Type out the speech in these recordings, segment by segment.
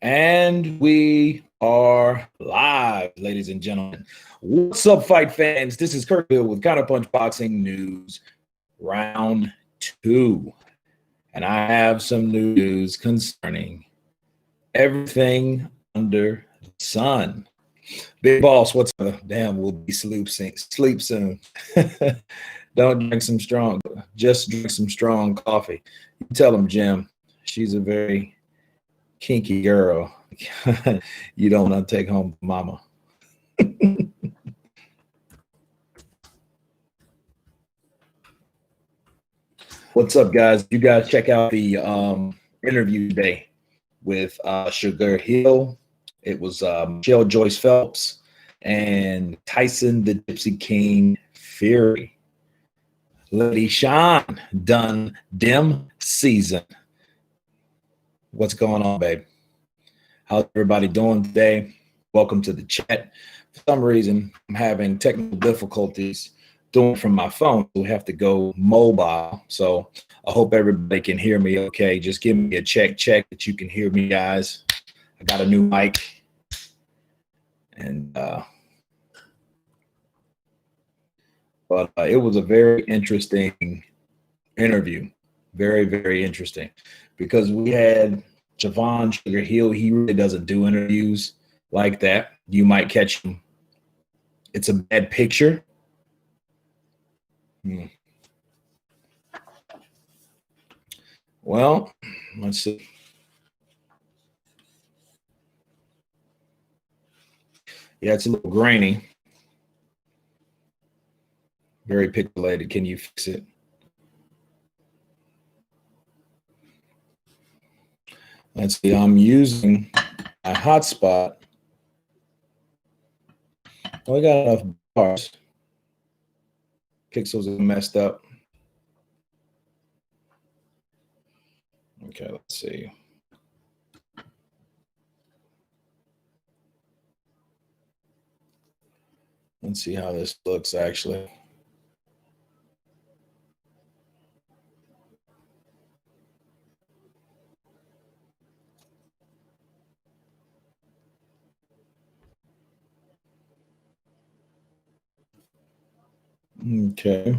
And we are live, ladies and gentlemen. What's up, fight fans? This is Kurt Hill with Counterpunch Boxing News, round 2. And I have some news concerning everything under the sun. Big boss, what's up? Damn, we'll be sleep soon. Don't drink some strong, just drink some strong coffee. You tell him, Jim, she's a very kinky girl. You don't want to take home to mama. What's up, guys? You guys check out the interview today with Sugar Hill. It was Michelle Joyce Phelps and Tyson the Gypsy King Fury. Lady Sean done dim season. What's going on, babe? How's everybody doing today? Welcome to the chat. For some reason, I'm having technical difficulties doing it from my phone. We have to go mobile. So I hope everybody can hear me okay. Just give me a check that you can hear me, guys. I got a new mic. And but it was a very interesting interview. Very, very interesting. Because we had Javon Sugar Hill. He really doesn't do interviews like that. You might catch him. It's a bad picture. Well, let's see. Yeah, it's a little grainy. Very pixelated. Can you fix it? Let's see. I'm using a hotspot. We got enough bars. Pixels are messed up. Okay, let's see. Let's see how this looks actually. Okay.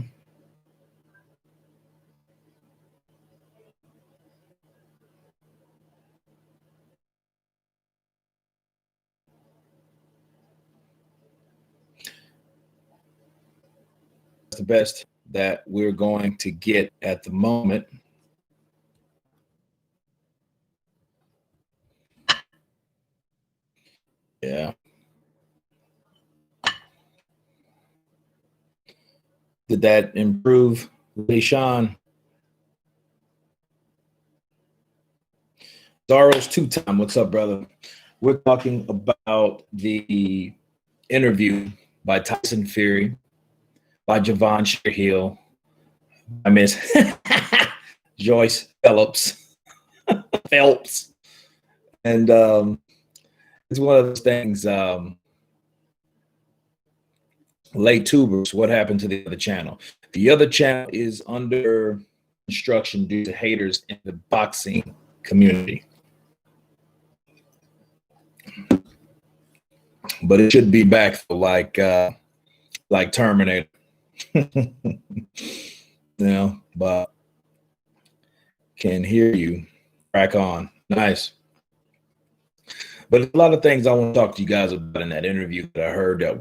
The best that we're going to get at the moment. Yeah. Did that improve, Deshaun? Zaro's two-time. What's up, brother? We're talking about the interview by Tyson Fury, by Javon Sugar Hill, by Miss Joyce Phelps. And it's one of those things. Late tubers, what happened to the other channel? The other channel is under construction due to haters in the boxing community. But it should be back for like Terminator. But can hear you. Crack on. Nice. But a lot of things I want to talk to you guys about in that interview that I heard that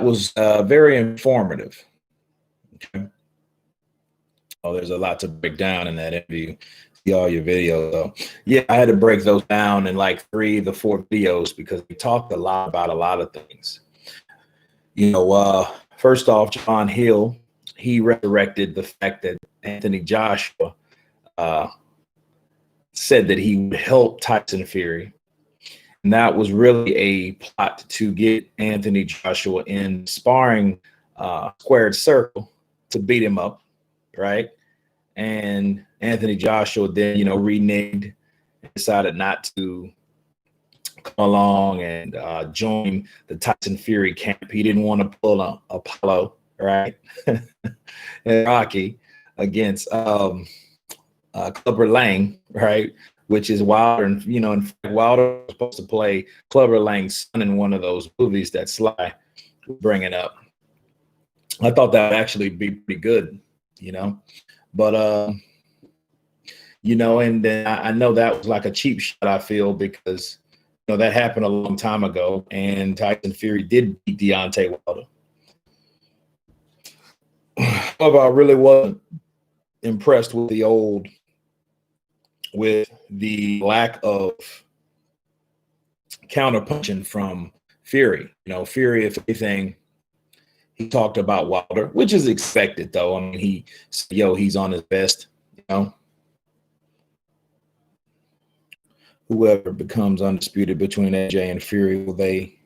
was very informative. Okay. Oh, there's a lot to break down in that interview. See all your videos, though. Yeah, I had to break those down in like 3 to 4 videos because we talked a lot about a lot of things. First off, John Hill, he resurrected the fact that Anthony Joshua said that he would help Tyson Fury. And that was really a plot to get Anthony Joshua in sparring squared circle to beat him up, right? And Anthony Joshua then, reneged, decided not to come along and join the Tyson Fury camp. He didn't want to pull a Apollo, right? And Rocky against Clubber Lang, right? which is Wilder. And, in fact, Wilder was supposed to play Clubber Lang's son in one of those movies that Sly was bringing up. I thought that would actually be pretty good, but, and then I know that was like a cheap shot, I feel, because, that happened a long time ago, and Tyson Fury did beat Deontay Wilder. However, I really wasn't impressed with the lack of counterpunching from Fury. Fury, if anything, he talked about Wilder, which is expected, though. I mean, he's on his best, Whoever becomes undisputed between AJ and Fury, will they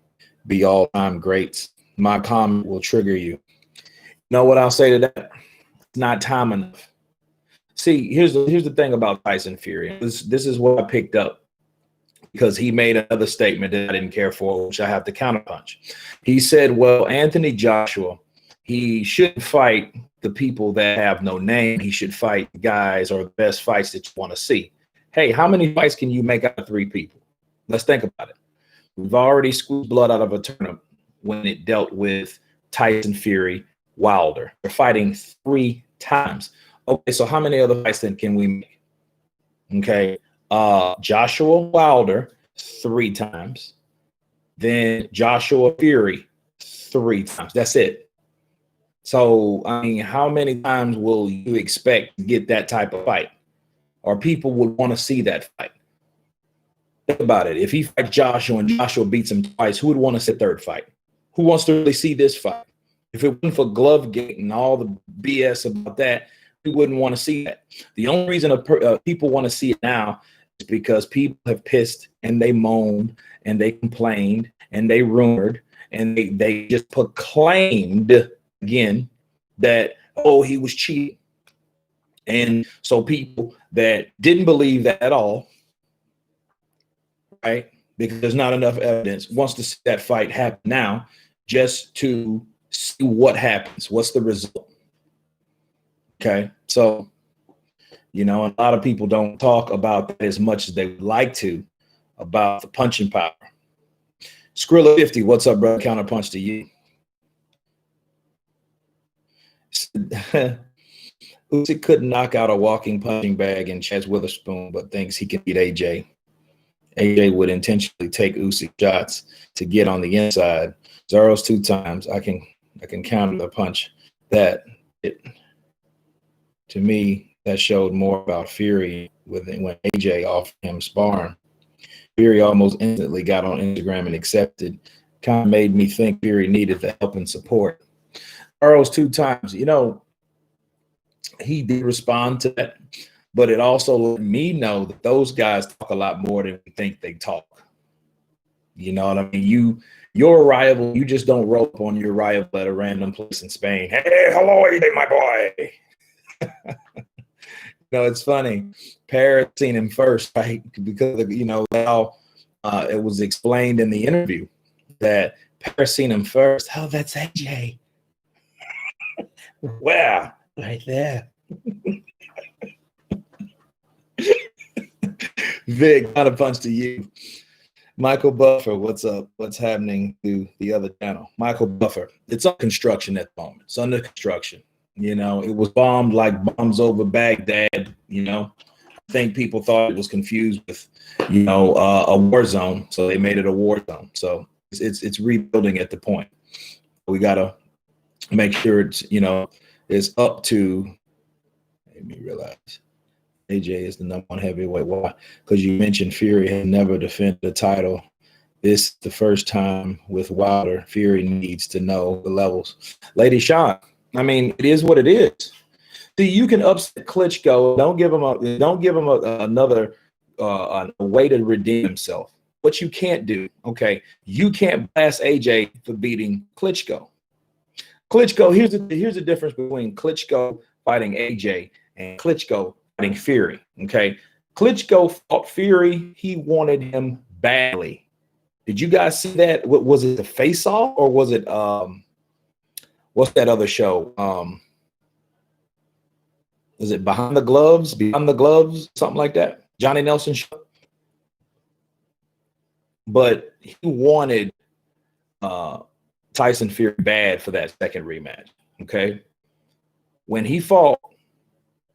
be all-time greats? My comment will trigger you. You know what I'll say to that? It's not time enough. See, here's the thing about Tyson Fury. This is what I picked up, because he made another statement that I didn't care for, which I have to counterpunch. He said, well, Anthony Joshua, he shouldn't fight the people that have no name. He should fight guys or the best fights that you want to see. Hey, how many fights can you make out of 3 people? Let's think about it. We've already squeezed blood out of a turnip when it dealt with Tyson Fury, Wilder. They're fighting 3 times. Okay, so how many other fights then can we make? Okay, Joshua Wilder 3 times, then Joshua Fury 3 times. That's it. So, I mean, how many times will you expect to get that type of fight? Or people would want to see that fight? Think about it. If he fights Joshua and Joshua beats him twice, who would want to see a 3rd fight? Who wants to really see this fight? If it wasn't for Glovegate and all the BS about that, we wouldn't want to see that. The only reason people want to see it now is because people have pissed and they moaned and they complained and they rumored and they just proclaimed again that, oh, he was cheating. And so people that didn't believe that at all, right, because there's not enough evidence, wants to see that fight happen now just to see what happens. What's the result? Okay, so, a lot of people don't talk about that as much as they would like to, about the punching power. Skrilla 50, what's up, brother? Counterpunch to you. Usyk couldn't knock out a walking punching bag in Chaz Witherspoon, but thinks he can beat AJ. AJ would intentionally take Usyk shots to get on the inside. Zaros 2 times. I can counter the punch. To me, that showed more about Fury when AJ offered him sparring. Fury almost instantly got on Instagram and accepted. Kind of made me think Fury needed the help and support. Zaros 2 times. He did respond to that, but it also let me know that those guys talk a lot more than we think they talk. You know what I mean? Your rival, you just don't roll up on your rival at a random place in Spain. Hey, hello, my boy. It's funny. Paris seen him first, right? Because how it was explained in the interview that Paris seen him first. Oh, that's AJ. Wow. Right there. Vic, not a punch to you. Michael Buffer, what's up? What's happening to the other channel? Michael Buffer, it's on construction at the moment. It's under construction. It was bombed like bombs over Baghdad. I think people thought it was confused with, a war zone. So they made it a war zone. So it's rebuilding at the point. We got to make sure it's up to, let me realize, AJ is the #1 heavyweight. Why? Because you mentioned Fury had never defended the title. This is the first time with Wilder. Fury needs to know the levels. Lady Sean, I mean, it is what it is. See, you can upset Klitschko. Don't give him another way to redeem himself. What you can't do, okay? You can't blast AJ for beating Klitschko. Klitschko, here's the difference between Klitschko fighting AJ and Klitschko fighting Fury. Okay, Klitschko fought Fury. He wanted him badly. Did you guys see that? What was it, the Face Off, or was it what's that other show? Was it Behind the Gloves? Something like that. Johnny Nelson show. But he wanted Tyson Fury bad for that second rematch. Okay. When he fought,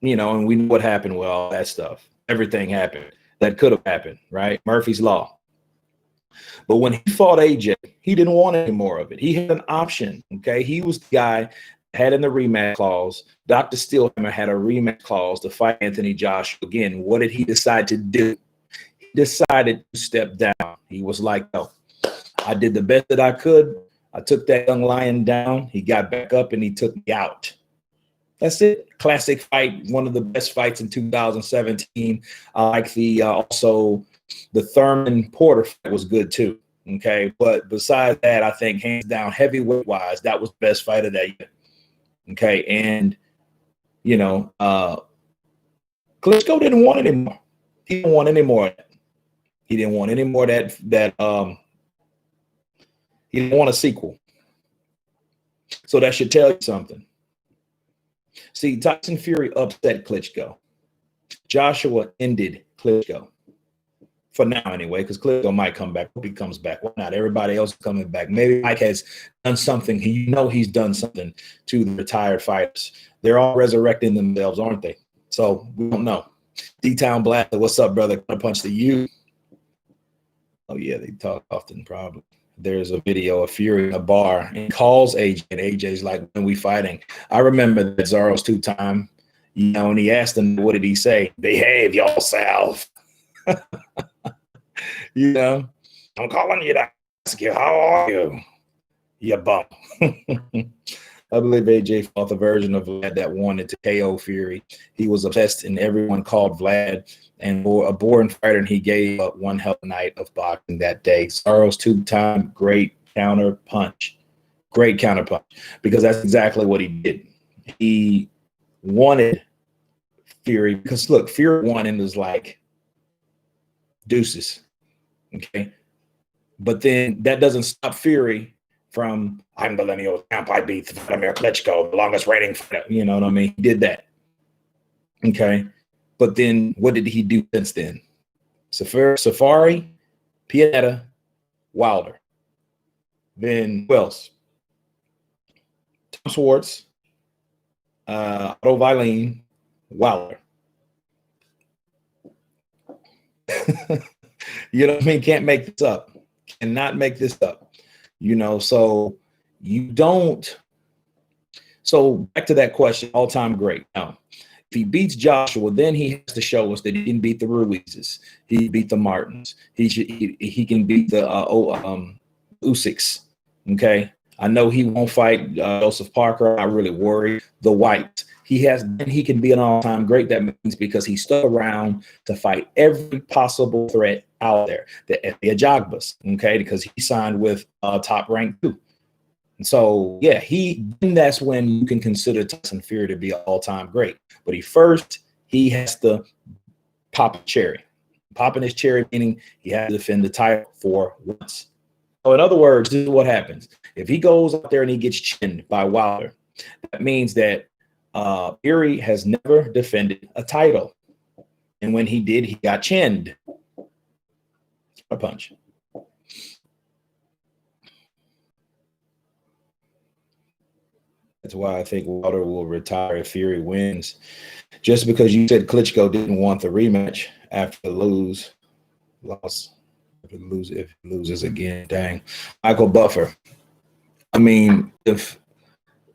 and we know what happened with all that stuff. Everything happened that could have happened, right? Murphy's Law. But when he fought AJ, he didn't want any more of it. He had an option. Okay. He was the guy had in the rematch clause. Dr. Steelhammer had a rematch clause to fight Anthony Joshua again. What did he decide to do? He decided to step down. He was like, "No, I did the best that I could. I took that young lion down. He got back up and he took me out." That's it. Classic fight. One of the best fights in 2017. I like also the Thurman Porter fight was good too. Okay. But besides that, I think hands down, heavyweight wise, that was the best fight of that year. Okay. And, Klitschko didn't want any more. He didn't want any more of that. He didn't want any more of that. He didn't want a sequel. So that should tell you something. See, Tyson Fury upset Klitschko. Joshua ended Klitschko. For now, anyway, because Klitschko might come back. Hope he comes back. Why not? Everybody else is coming back. Maybe Mike has done something. He's done something to the retired fighters. They're all resurrecting themselves, aren't they? So we don't know. D-Town Blaster, what's up, brother? Counterpunch to you. Oh, yeah, they talk often, probably. There's a video of Fury in a bar and calls AJ, and AJ's like, "When we fighting?" I remember that Zaro's two-time, and he asked him, what did he say? "Behave yourself." I'm calling you to ask you, how are you? You bum. I believe AJ fought the version of Vlad that wanted to KO Fury. He was obsessed, and everyone called Vlad and a boring fighter, and he gave up one hell of a night of boxing that day. Zaro's two-time great counterpunch. Great counterpunch, because that's exactly what he did. He wanted Fury, because look, Fury won and was like, deuces. Okay. But then that doesn't stop Fury from, "I'm the lineal champ. I beat Vladimir Klitschko, the longest reigning fighter." You know what I mean? He did that. Okay. But then what did he do since then? Safari, Pianetta, Wilder. Then who else? Tom Schwartz, Otto Vailene, Wilder. You know what I mean? Can't make this up. Cannot make this up. So you don't. So back to that question, all-time great. Now, if he beats Joshua, then he has to show us that he can beat the Ruizes. He beat the Martins. He can beat the Usyks. Okay. I know he won't fight Joseph Parker. I'm not really worried. The White. He can be an all-time great. That means because he stuck around to fight every possible threat out there. The Ajagbas, okay, because he signed with Top Rank 2. And so, yeah, that's when you can consider Tyson Fury to be an all-time great. But he has to pop a cherry. Popping his cherry, meaning he has to defend the title for once. So in other words, this is what happens. If he goes out there and he gets chinned by Wilder, that means that Fury has never defended a title. And when he did, he got chinned. A punch. That's why I think Wilder will retire if Fury wins. Just because you said Klitschko didn't want the rematch after the loss. If it loses again, dang. Michael Buffer. I mean, if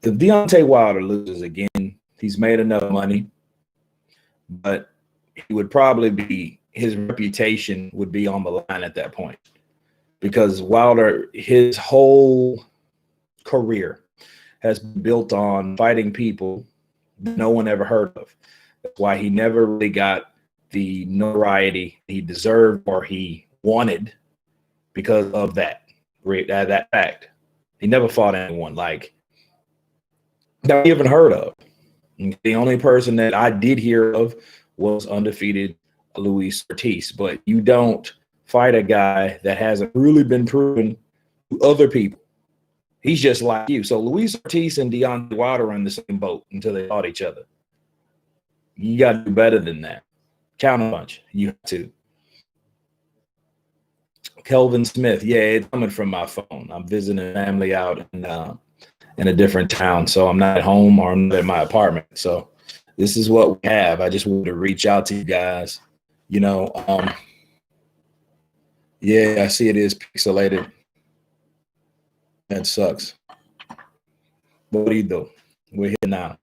Deontay Wilder loses again, he's made enough money, but he would probably his reputation would be on the line at that point, because Wilder, his whole career has been built on fighting people no one ever heard of. That's why he never really got the notoriety he deserved or he wanted, because of that fact. He never fought anyone like that we even heard of. The only person that I did hear of was undefeated Luis Ortiz. But you don't fight a guy that hasn't really been proven to other people. He's just like you. So Luis Ortiz and Deontay Wilder are in the same boat until they fought each other. You got to do better than that. Counterpunch. You have to. Kelvin Smith. Yeah, it's coming from my phone. I'm visiting family out in a different town, so I'm not at home or I'm not in my apartment. So this is what we have. I just wanted to reach out to you guys. You know, yeah, I see it is pixelated. That sucks. What do you do? We're here now.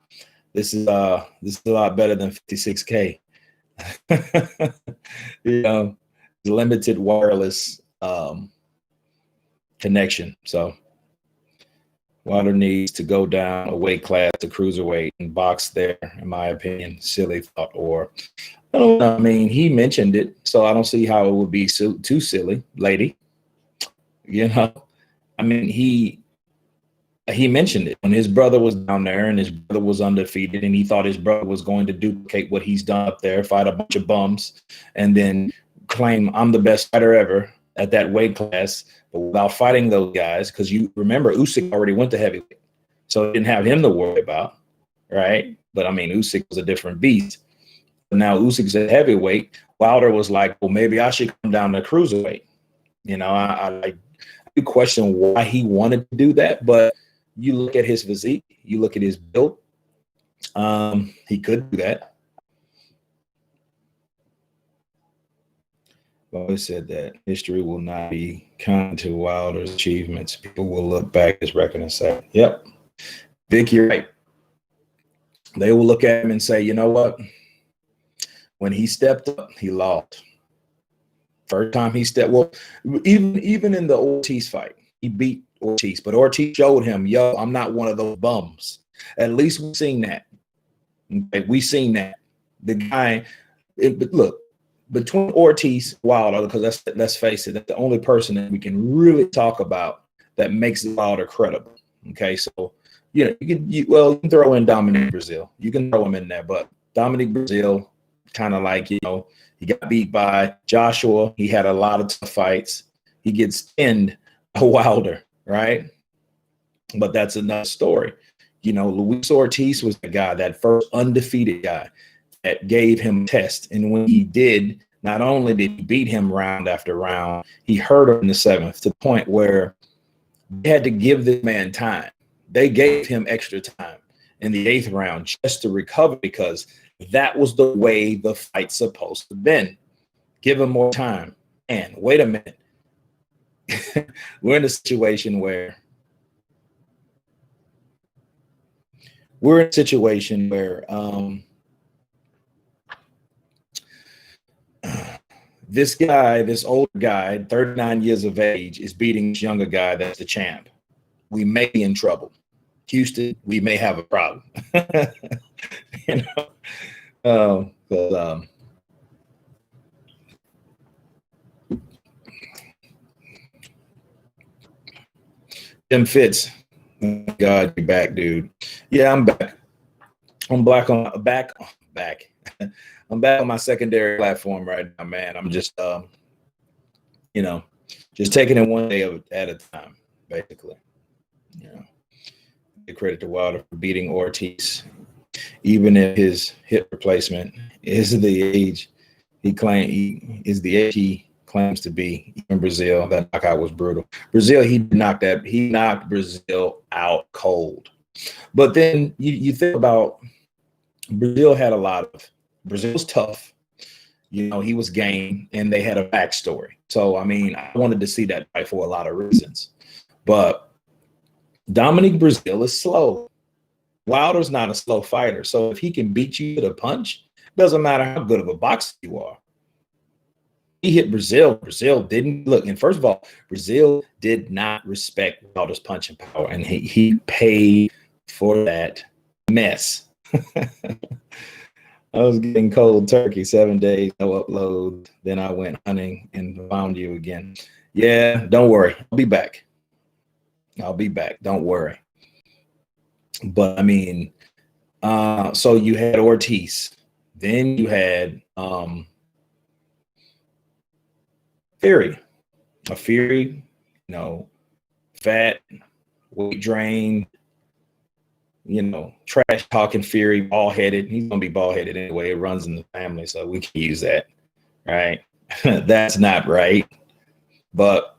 This is a lot better than 56K. You know, limited wireless connection. So Wilder needs to go down a weight class to cruiserweight and box there, in my opinion. Silly thought. Or I don't know. I mean, he mentioned it, so I don't see how it would be too silly, lady. You know, I mean, he mentioned it when his brother was down there and his brother was undefeated, and he thought his brother was going to duplicate what he's done up there, fight a bunch of bums, and then claim I'm the best fighter ever at that weight class, but without fighting those guys. Because you remember Usyk already went to heavyweight, so it didn't have him to worry about, right? But I mean, Usyk was a different beast. But now Usyk's at heavyweight. Wilder was like, well, maybe I should come down to cruiserweight. You know, I question why he wanted to do that, but you look at his physique, you look at his build, he could do that. I've always said that history will not be kind to Wilder's achievements. People will look back at his record and say, yep, Vic, you're right. They will look at him and say, you know what? When he stepped up, he lost. First time he stepped, well, even in the Ortiz fight, he beat Ortiz, but Ortiz showed him, yo, I'm not one of those bums. At least we've seen that. Okay, we've seen that. The guy, look, between Ortiz and Wilder, because let's face it, that's the only person that we can really talk about that makes Wilder credible. Okay, so you know, you can throw in Dominic Brazil. You can throw him in there, but Dominic Brazil, kind of like, you know, he got beat by Joshua. He had a lot of tough fights. He gets pinned by Wilder, right? But that's another story. You know, Luis Ortiz was the guy, that first undefeated guy that gave him a test. And when he did, not only did he beat him round after round, he hurt him in the seventh to the point where they had to give this man time. They gave him extra time in the eighth round just to recover, because that was the way the fight's supposed to have been. Give him more time. And wait a minute. We're in a situation where this guy, this older guy, 39 years of age, is beating this younger guy that's the champ. We may be in trouble. Houston, we may have a problem. You know, Jim Fitz, God, you're back, dude. Yeah, I'm back. I'm back. I'm back on my secondary platform right now, man. I'm just, you know, just taking it one day at a time, basically. You know, give credit to Wilder for beating Ortiz, even if his hip replacement is the age he claims to be. In Brazil, that knockout was brutal. Brazil, he knocked Brazil out cold. But then you think about Brazil's tough. You know, he was game, and they had a backstory. So, I mean, I wanted to see that fight for a lot of reasons. But Dominic Brazil is slow. Wilder's not a slow fighter. So if he can beat you with a punch, doesn't matter how good of a boxer you are. He hit Brazil. Brazil didn't look. And first of all, Brazil did not respect Wilder's punching power. And he paid for that mess. I was getting cold turkey 7 days, no upload. Then I went hunting and found you again. Yeah, don't worry. I'll be back. Don't worry. But I mean, so you had Ortiz. Then you had Fury. A Fury, you know, fat, weight drain, trash talking Fury, bald headed. He's gonna be bald headed anyway. It runs in the family, so we can use that, right? That's not right. But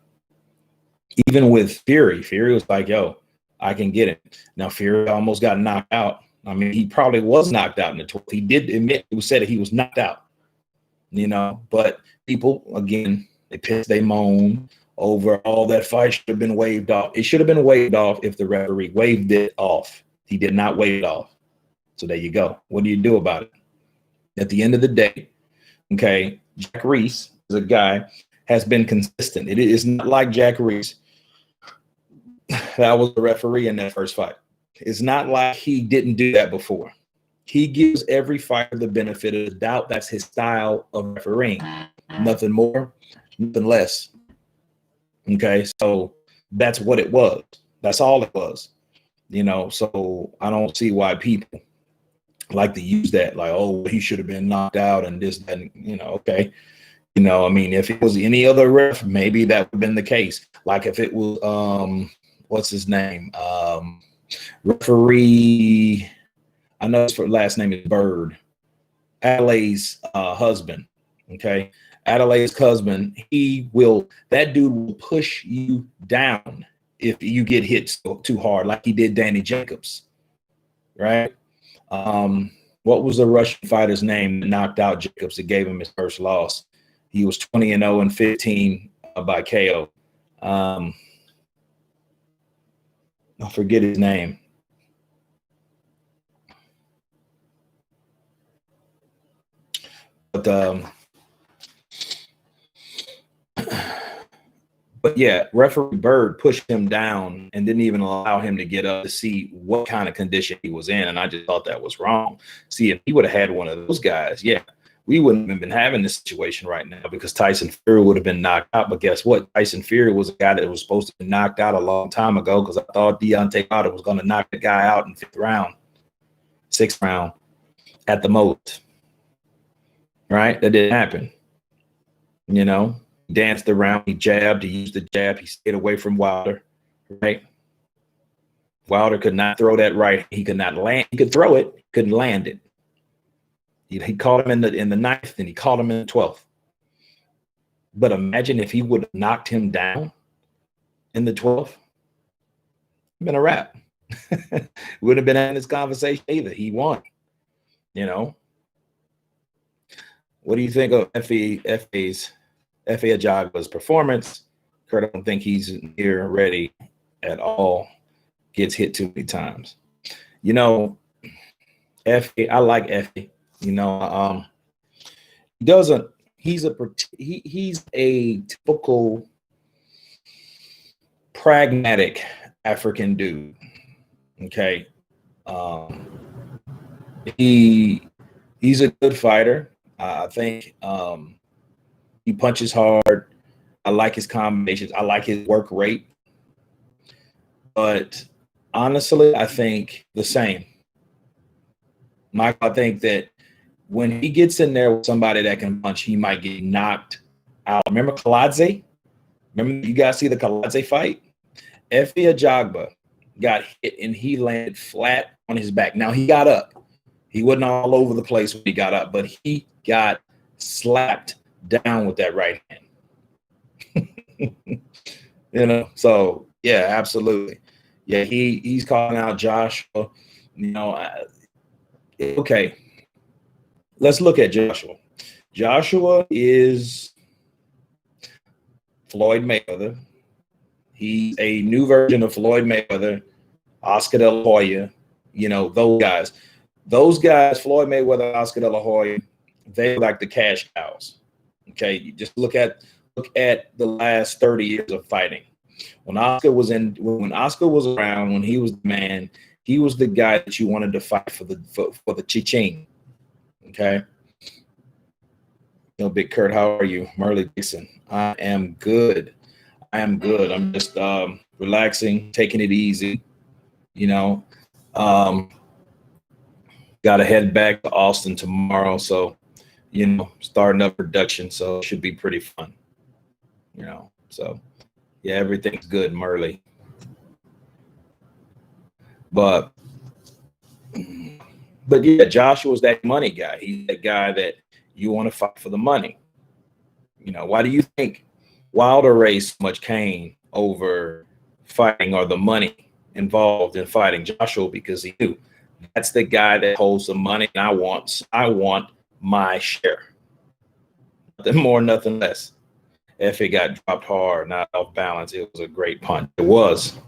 even with Fury was like, "Yo, I can get it." Now Fury almost got knocked out. I mean, he probably was knocked out in the 12th. He did admit, he said that he was knocked out. But people again, they piss, they moan over all that fight should have been waved off. It should have been waved off if the referee waved it off. He did not wave it off. So there you go. What do you do about it? At the end of the day, okay, Jack Reese is a guy has been consistent. It is not like Jack Reese that was the referee in that first fight. It's not like he didn't do that before. He gives every fighter the benefit of the doubt. That's his style of refereeing. Nothing more, nothing less. Okay, so that's what it was. That's all it was. So I don't see why people like to use that, like, oh, he should have been knocked out and this, that, okay. I mean, if it was any other ref, maybe that would have been the case. Like if it was, what's his name? Referee, I know his last name is Bird, Adelaide's husband. Okay. Adelaide's husband, that dude will push you down if you get hit too hard, like he did Danny Jacobs. Right. What was the Russian fighter's name that knocked out Jacobs that gave him his first loss? He was 20-0 and 15 by KO. I forget his name. But yeah, referee Bird pushed him down and didn't even allow him to get up to see what kind of condition he was in. And I just thought that was wrong. See, if he would have had one of those guys, yeah, we wouldn't have been having this situation right now because Tyson Fury would have been knocked out. But guess what? Tyson Fury was a guy that was supposed to be knocked out a long time ago because I thought Deontay Wilder was going to knock the guy out in 5th round, 6th round at the most. Right? That didn't happen. Danced around, he jabbed, he used the jab, he stayed away from Wilder, right? Wilder could not throw that right. He could not land. He could throw it, couldn't land it. He caught him in the 9th, and he caught him in the 12th. But imagine if he would have knocked him down in the 12th, it'd been a wrap. Wouldn't have been having this conversation either. He won. What do you think of Efe Ajagba's performance? Kurt, I don't think he's near ready at all. Gets hit too many times. Efe, I like Efe. He doesn't. He's a typical pragmatic African dude. Okay, he's a good fighter. I think he punches hard. I like his combinations. I like his work rate. But honestly, I think the same. Michael, I think that when he gets in there with somebody that can punch, he might get knocked out. Remember Kaladze? Remember you guys see the Kaladze fight? Efe Ajagba got hit and he landed flat on his back. Now he got up. He wasn't all over the place when he got up, but he got slapped down with that right hand. So yeah, absolutely. Yeah, he's calling out Joshua. Okay, let's look at Joshua. Joshua is Floyd Mayweather. He's a new version of Floyd Mayweather, Oscar De La Hoya. Those guys. Those guys, Floyd Mayweather, Oscar De La Hoya, they like the cash cows. Okay, you just look at the last 30 years of fighting. When Oscar was around, when he was the man, he was the guy that you wanted to fight for the cha-ching. Okay. Big Kurt, how are you? Merle Dixon. I am good. I'm just relaxing, taking it easy. Got to head back to Austin tomorrow, so starting up production, so it should be pretty fun. So yeah, everything's good, Merle. But But yeah, Joshua's that money guy. He's that guy that you want to fight for the money. You know, why do you think Wilder raised so much cane over fighting or the money involved in fighting Joshua? Because he knew that's the guy that holds the money, and I want my share. Nothing more, nothing less. If it got dropped hard, not off balance, it was a great punch. It was.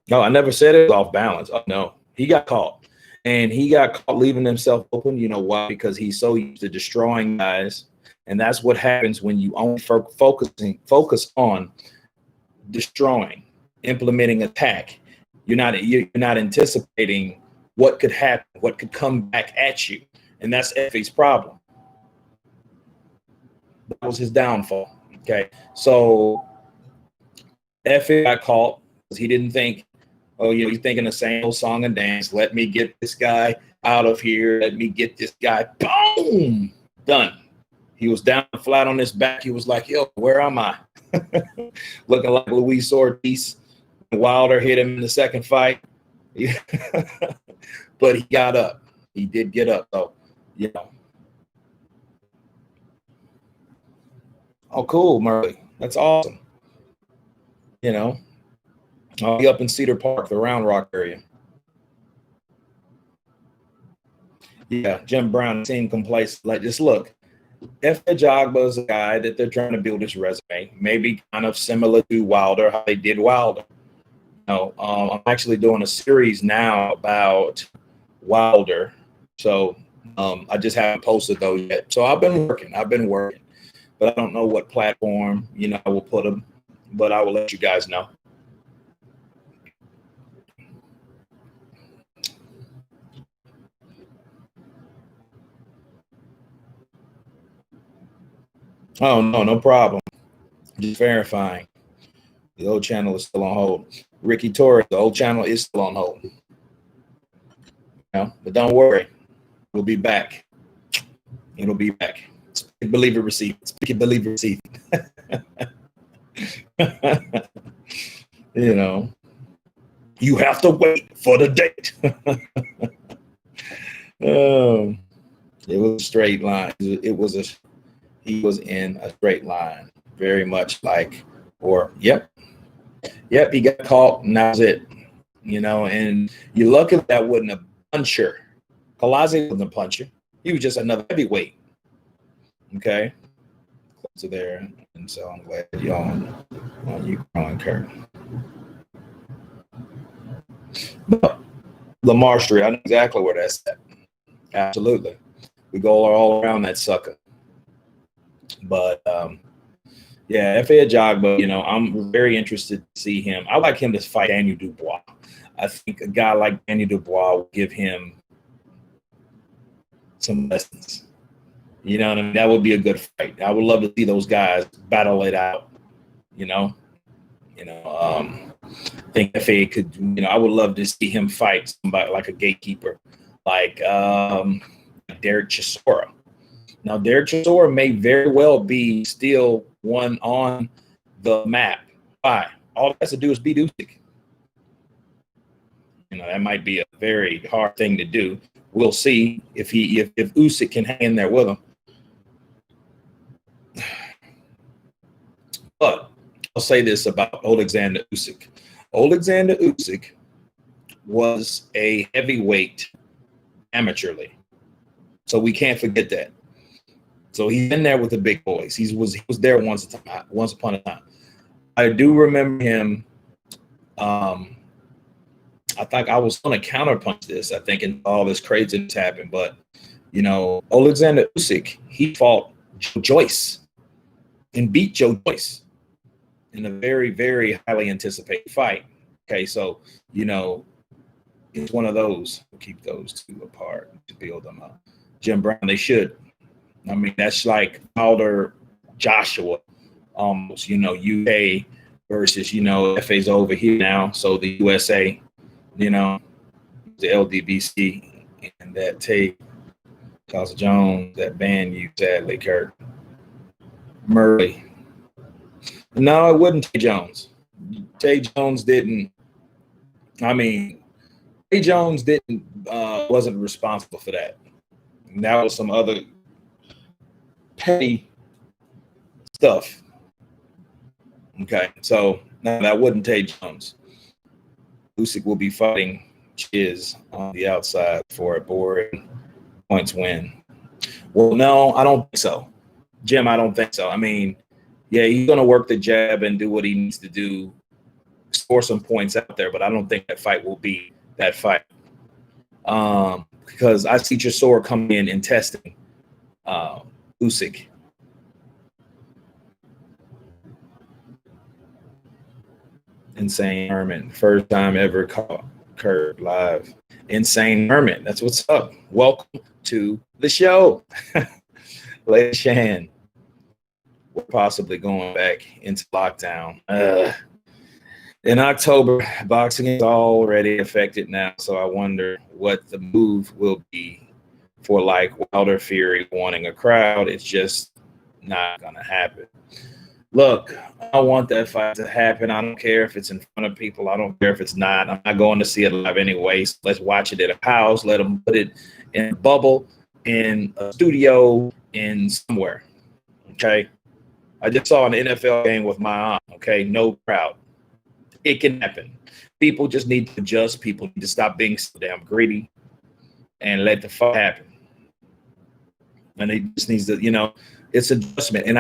No, I never said it was off balance. Oh, no, he got caught. And he got caught leaving himself open. You know why? Because he's so used to destroying guys. And that's what happens when you only focus on destroying, implementing attack. You're not anticipating what could happen, what could come back at you. And that's Effie's problem. That was his downfall. Okay. So Effie got caught because he didn't think, oh, you know, he's thinking the same old song and dance. Let me get this guy out of here. Let me get this guy. Boom. Done. He was down flat on his back. He was like, yo, where am I? Looking like Luis Ortiz. Wilder hit him in the second fight. But he got up. He did get up, though. You know. Oh, cool, Murray. That's awesome. You know. I'll be up in Cedar Park, the Round Rock area. Yeah, Jim Brown seemed complacent. Like, just look. If Ajagba is a guy that they're trying to build his resume, maybe kind of similar to Wilder, how they did Wilder. You know, I'm actually doing a series now about Wilder. So I just haven't posted those yet. So I've been working, but I don't know what platform, you know, I will put them, but I will let you guys know. Oh, no, no problem. Just verifying. The old channel is still on hold. Ricky Torres, the old channel is still on hold. You know, but don't worry. We'll be back. It'll be back. Speak, believe it, receive it. Speak it, believe it, receive it. You know, you have to wait for the date. It was a straight line. He was in a straight line, very much like, yep, he got caught, and that was it. You know, and you're lucky that wasn't a puncher. Kalazi wasn't a puncher. He was just another heavyweight. Okay, close to there, and so I'm glad you're on you growing, Kurt. But Lamar Street, I know exactly where that's at. Absolutely, we go all around that sucker. But yeah, F.A. Ajagba, you know, I'm very interested to see him. I like him to fight Daniel Dubois. I think a guy like Daniel Dubois will give him some lessons. You know what I mean? That would be a good fight. I would love to see those guys battle it out. You know, I think F.A. could. You know, I would love to see him fight somebody like a gatekeeper, like Derek Chisora. Now, Derek Chisora may very well be still one on the map. Why? All he has to do is beat Usyk. You know, that might be a very hard thing to do. We'll see if Usyk can hang in there with him. But I'll say this about Alexander Usyk. Alexander Usyk was a heavyweight amateurly. So we can't forget that. So he's been there with the big boys. He was there once upon a time. I do remember him. I think I was going to counterpunch this. I think and all this craziness happened, but you know, Alexander Usyk, he fought Joe Joyce and beat Joe Joyce in a very, very highly anticipated fight. Okay, so you know, it's one of those. We'll keep those two apart to build them up. Jim Brown, they should. I mean, that's like Wilder, Joshua, almost, you know, UK versus, you know, FA's over here now. So the USA, you know, the LDBC and that tape, Charles Jones, that banned you, sadly, Kurt. Murray. No, it wasn't Tay Jones. Tay Jones didn't. I mean, Ray Jones wasn't responsible for that. And that was some other petty stuff. Okay, so now that wasn't Tay Jones. Usyk will be fighting Chiz on the outside for a boring points win. Well, no, I don't think so. Jim, I don't think so. I mean, yeah, he's going to work the jab and do what he needs to do, score some points out there, but I don't think that fight will be that fight. Because I see Chisora coming in and testing Usyk. Insane Herman, first time ever caught Curb live. Insane Herman, that's what's up. Welcome to the show. Lady Shan, we're possibly going back into lockdown. In October, boxing is already affected now, so I wonder what the move will be for like Wilder Fury wanting a crowd. It's just not going to happen. Look, I want that fight to happen. I don't care if it's in front of people. I don't care if it's not. I'm not going to see it live anyway. So let's watch it at a house. Let them put it in a bubble, in a studio, in somewhere. Okay? I just saw an NFL game with my aunt. Okay? No crowd. It can happen. People just need to adjust. People need to stop being so damn greedy and let the fight happen. And it just needs to, it's adjustment. And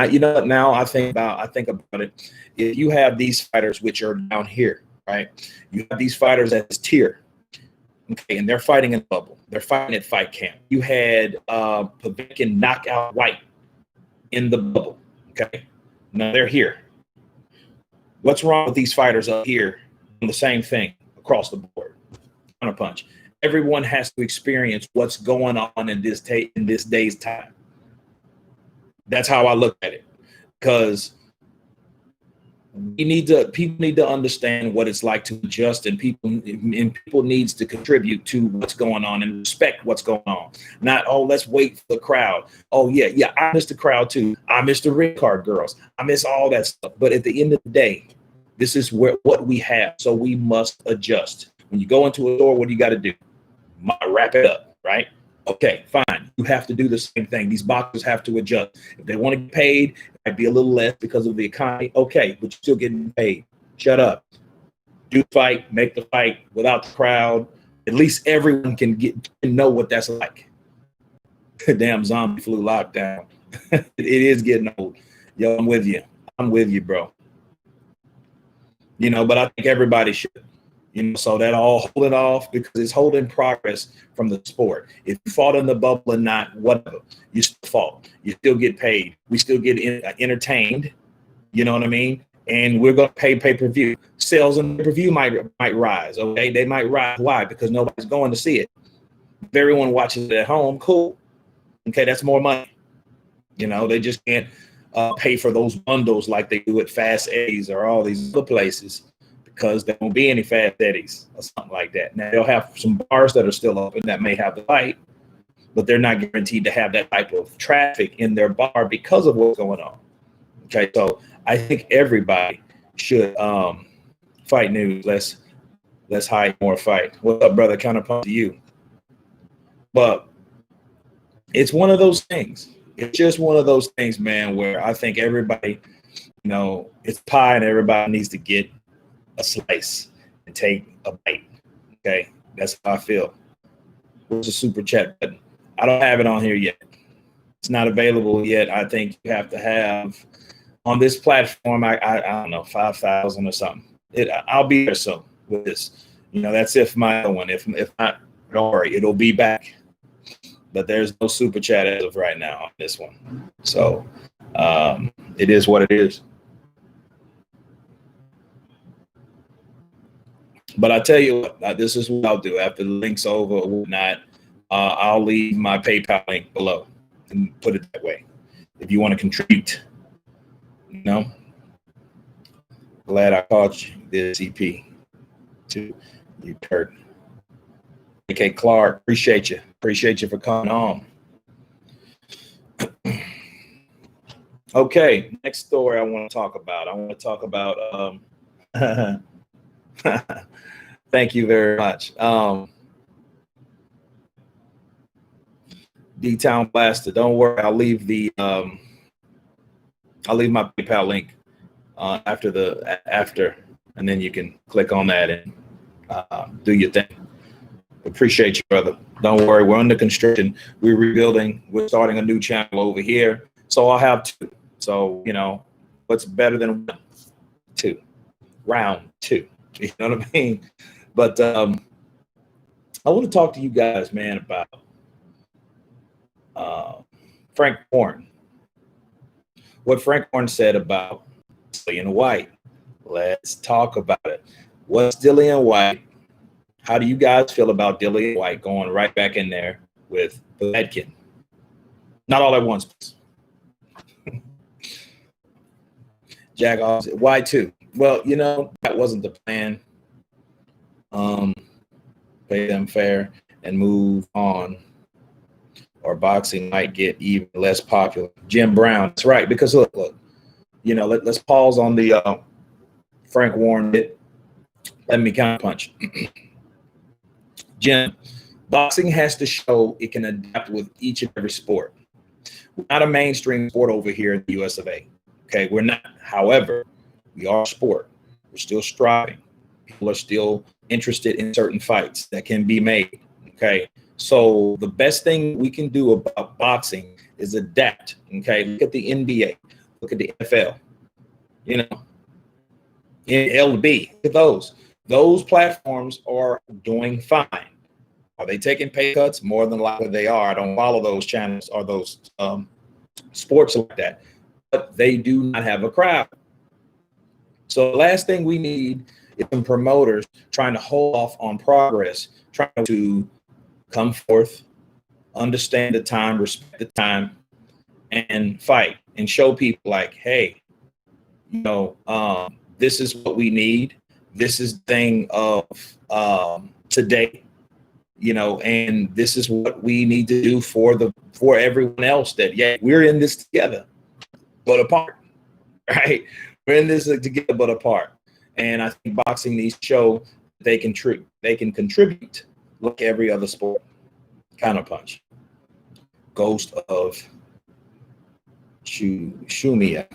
now I think about it. If you have these fighters which are down here, right? You have these fighters at this tier, okay, and they're fighting in the bubble. They're fighting at fight camp. You had Povetkin knock out White in the bubble, okay? Now they're here. What's wrong with these fighters up here? The same thing across the board. Counterpunch. Everyone has to experience what's going on in this day's time. That's how I look at it, because people need to understand what it's like to adjust, and people needs to contribute to what's going on and respect what's going on. Not, oh, let's wait for the crowd. Oh yeah, I miss the crowd too. I miss the red card girls. I miss all that stuff. But at the end of the day, this is what we have, so we must adjust. When you go into a store, what do you got to do? Wrap it up, right? Okay, fine. You have to do the same thing. These boxers have to adjust. If they want to get paid, it might be a little less because of the economy. Okay, but you're still getting paid. Shut up. Do fight, make the fight without the crowd. At least everyone can know what that's like. Damn zombie flu lockdown. It is getting old. Yo, I'm with you. I'm with you, bro. But I think everybody should. So that all hold it off, because it's holding progress from the sport. If you fought in the bubble or not, whatever, you still fought. You still get paid. We still get entertained. You know what I mean? And we're going to pay pay-per-view. Sales and pay-per-view might rise. Okay, they might rise. Why? Because nobody's going to see it. If everyone watches it at home, cool. Okay, that's more money. They just can't pay for those bundles like they do at Fast Eddie's or all these other places, because there won't be any Fast Eddie's or something like that. Now, they'll have some bars that are still open that may have the fight, but they're not guaranteed to have that type of traffic in their bar because of what's going on. Okay, so I think everybody should fight news. Let's hide more fight. What's up, brother? Counterpunch to you. But it's one of those things. It's just one of those things, man, where I think everybody, it's pie and everybody needs to get a slice and take a bite. Okay, that's how I feel. Where's the super chat button? I don't have it on here yet. It's not available yet. I think you have to have on this platform. I don't know, 5,000 or something. I'll be there soon with this. That's if my other one. If not, don't worry, it'll be back. But there's no super chat as of right now on this one. So it is what it is. But I tell you what, this is what I'll do after the link's over or whatnot. I'll leave my PayPal link below and put it that way. If you want to contribute, glad I caught you, this CP. To you, Kurt. AK Clark, appreciate you. Appreciate you for coming on. Okay, next story I want to talk about. Thank you very much. D-Town Blaster. Don't worry, I'll leave my PayPal link after, and then you can click on that and do your thing. Appreciate you, brother. Don't worry, we're under construction. We're rebuilding. We're starting a new channel over here. So I'll have two. So, what's better than one? Two. Round two. You know what I mean? But I want to talk to you guys, man, about Frank Warren. What Frank Warren said about Dillian White. Let's talk about it. What's Dillian White? How do you guys feel about Dillian White going right back in there with Povetkin? Not all at once, please. Jack, why two? Well, that wasn't the plan. Pay them fair and move on, or boxing might get even less popular. Jim Brown, that's right. Because look, let's pause on the Frank Warren bit. Let me counterpunch. Jim, boxing has to show it can adapt with each and every sport. We're not a mainstream sport over here in the US of A. Okay, we're not. However, we are a sport. We're still striving. People are still interested in certain fights that can be made. Okay, so the best thing we can do about boxing is adapt. Okay, look at the NBA, look at the NFL, LB, look at those. Those platforms are doing fine. Are they taking pay cuts? More than likely they are. I don't follow those channels or those sports like that, but they do not have a crowd. So the last thing we need is some promoters trying to hold off on progress, trying to come forth, understand the time, respect the time, and fight and show people like, hey, this is what we need. This is the thing of today, and this is what we need to do for everyone else. That we're in this together, but apart, right? We're in this together, but apart. And I think boxing needs to show they can contribute like every other sport. Counterpunch. Ghost of Shumia.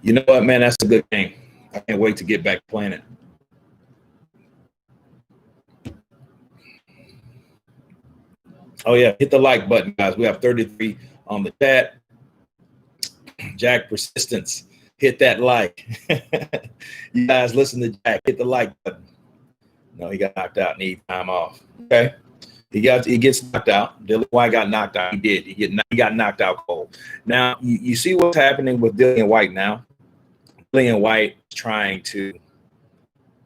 You know what, man? That's a good thing. I can't wait to get back playing it. Oh, yeah. Hit the like button, guys. We have 33 on the chat. Jack Persistence. Hit that like. You guys listen to Jack. Hit the like button. No, he got knocked out. Need time off. Okay. He gets knocked out. Dillian White got knocked out. He did. He got knocked out cold. Now, you see what's happening with Dillian White now? Dillian White trying to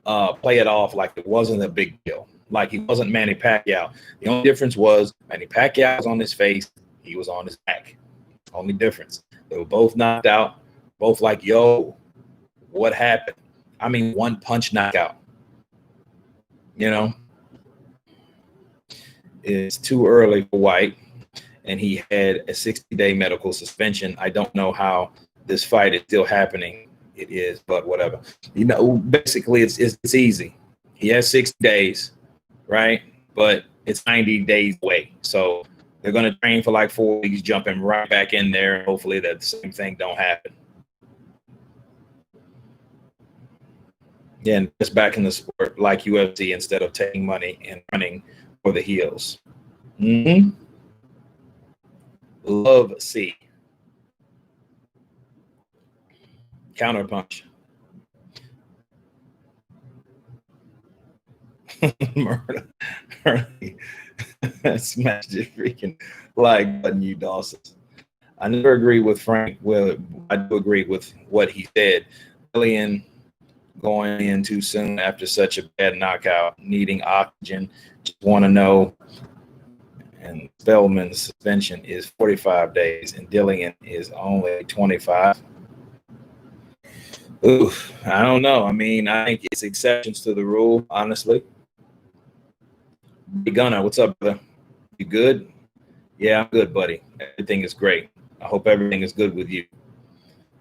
play it off like it wasn't a big deal, like he wasn't Manny Pacquiao. The only difference was Manny Pacquiao was on his face, he was on his back. Only difference. They were both knocked out, both like, yo, what happened? I mean, one punch knockout. It's too early for White, and he had a 60-day medical suspension. I don't know how this fight is still happening. It is, but whatever. Basically, it's easy. He has 60 days, right? But it's 90 days away. So they're going to train for like 4 weeks, jumping right back in there, and hopefully that same thing don't happen. Yeah, and it's back in the sport like UFC instead of taking money and running for the heels. Love C. Counterpunch. Murder. Smash the freaking like button, you Dawsons. I never agree with Frank. Well, I do agree with what he said. Dillian going in too soon after such a bad knockout, needing oxygen. Just want to know. And Spellman's suspension is 45 days, and Dillian is only 25. Oof, I don't know. I mean, I think it's exceptions to the rule, honestly. Gunner, what's up, brother? You good? Yeah, I'm good, buddy. Everything is great. I hope everything is good with you.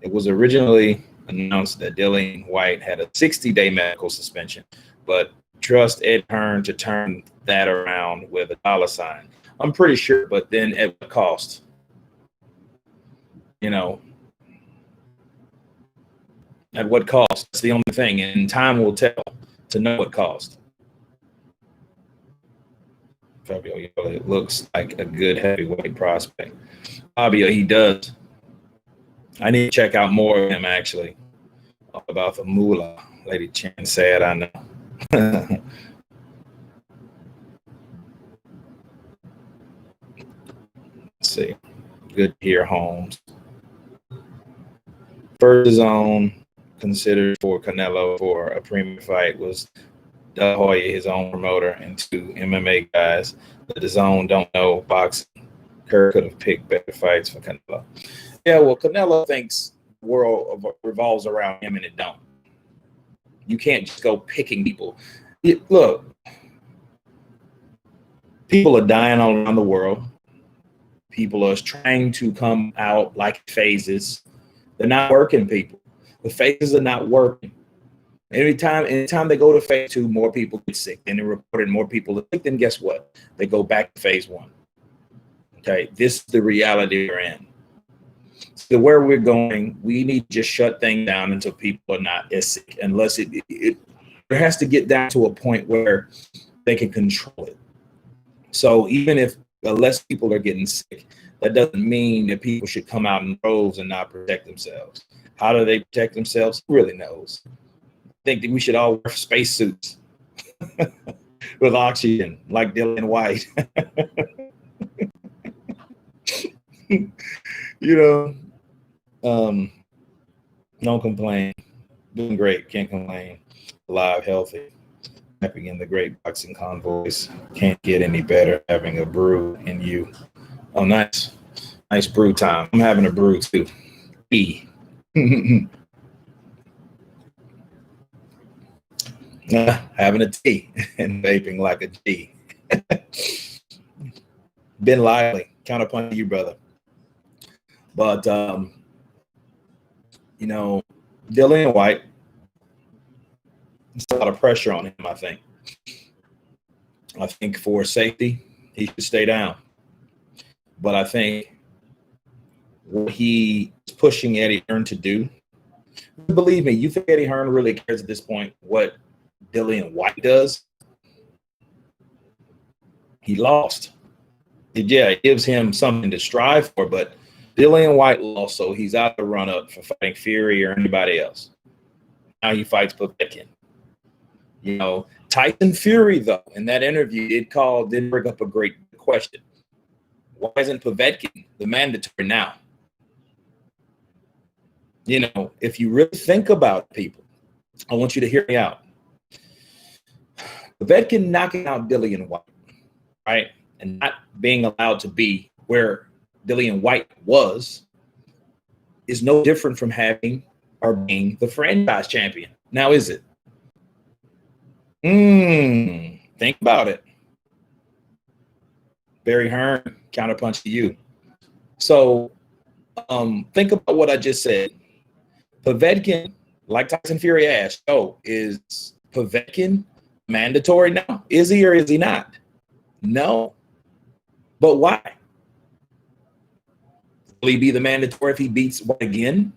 It was originally announced that Dillian White had a 60-day medical suspension, but trust Ed Hearn to turn that around with a $. I'm pretty sure, but then at what cost? You know, at what cost? That's the only thing, and time will tell to know what cost. Fabio, it looks like a good heavyweight prospect. Fabio, he does. I need to check out more of him, actually. About the moolah. Lady Chen said, I know. Let's see. Good to hear, Holmes. First zone considered for Canelo for a premium fight was De La Hoya, his own promoter, and two MMA guys. But the zone don't know boxing. Kerr could have picked better fights for Canelo. Yeah, well, Canelo thinks the world revolves around him, and it don't. You can't just go picking people. Look, people are dying all around the world. People are trying to come out like phases. They're not working, people. The phases are not working. Anytime they go to phase 2, more people get sick. Then they reported more people are sick. Then guess what? They go back to phase 1. Okay, this is the reality we're in. So where we're going, we need to just shut things down until people are not as sick. Unless it has to get down to a point where they can control it. So even if less people are getting sick, that doesn't mean that people should come out in droves and not protect themselves. How do they protect themselves? Who really knows? I think that we should all wear spacesuits with oxygen, like Dylan White. Don't complain. Doing great, can't complain. Alive, healthy, happy in the great boxing convoys. Can't get any better having a brew in you. Oh, nice. Nice brew time. I'm having a brew too. E. Having a tea and vaping like a G. Been lively. Counterpunch to you, brother. But, Dillian White, there's a lot of pressure on him, I think. I think for safety, he should stay down. But I think what he is pushing Eddie Hearn to do, believe me, you think Eddie Hearn really cares at this point what Dillian White does? He lost. It gives him something to strive for, but Dillian White lost, so he's out the run-up for fighting Fury or anybody else. Now he fights Povetkin. Tyson Fury, though, in that interview, did bring up a great question. Why isn't Povetkin the mandatory now? If you really think about people, I want you to hear me out. Povetkin knocking out Dillian White, right, and not being allowed to be where Dillian White was, is no different from having or being the franchise champion. Now, is it? Think about it. Barry Hearn, counterpunch to you. So think about what I just said. Povetkin, like Tyson Fury asked, is Povetkin mandatory now? Is he or is he not? No. But why? Will he be the mandatory if he beats White again?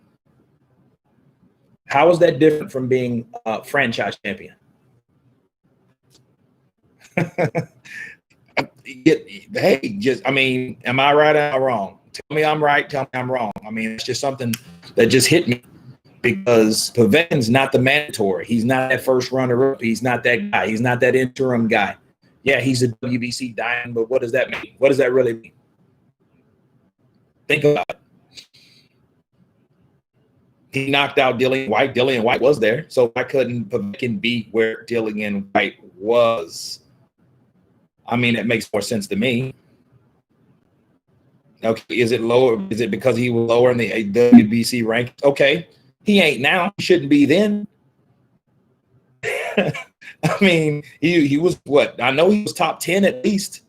How is that different from being a franchise champion? Am I right or am I wrong? Tell me I'm right, tell me I'm wrong. It's just something that just hit me because Povetkin's not the mandatory. He's not that first runner-up. He's not that guy. He's not that interim guy. Yeah, he's a WBC diamond, but what does that mean? What does that really mean? Think about it. He knocked out Dillian White. Dillian White was there, so why couldn't Povetkin be where Dillian White was? It makes more sense to me. Okay, is it lower? Is it because he was lower in the WBC rank? Okay, he ain't now. He shouldn't be then. He was what? I know he was top 10 at least,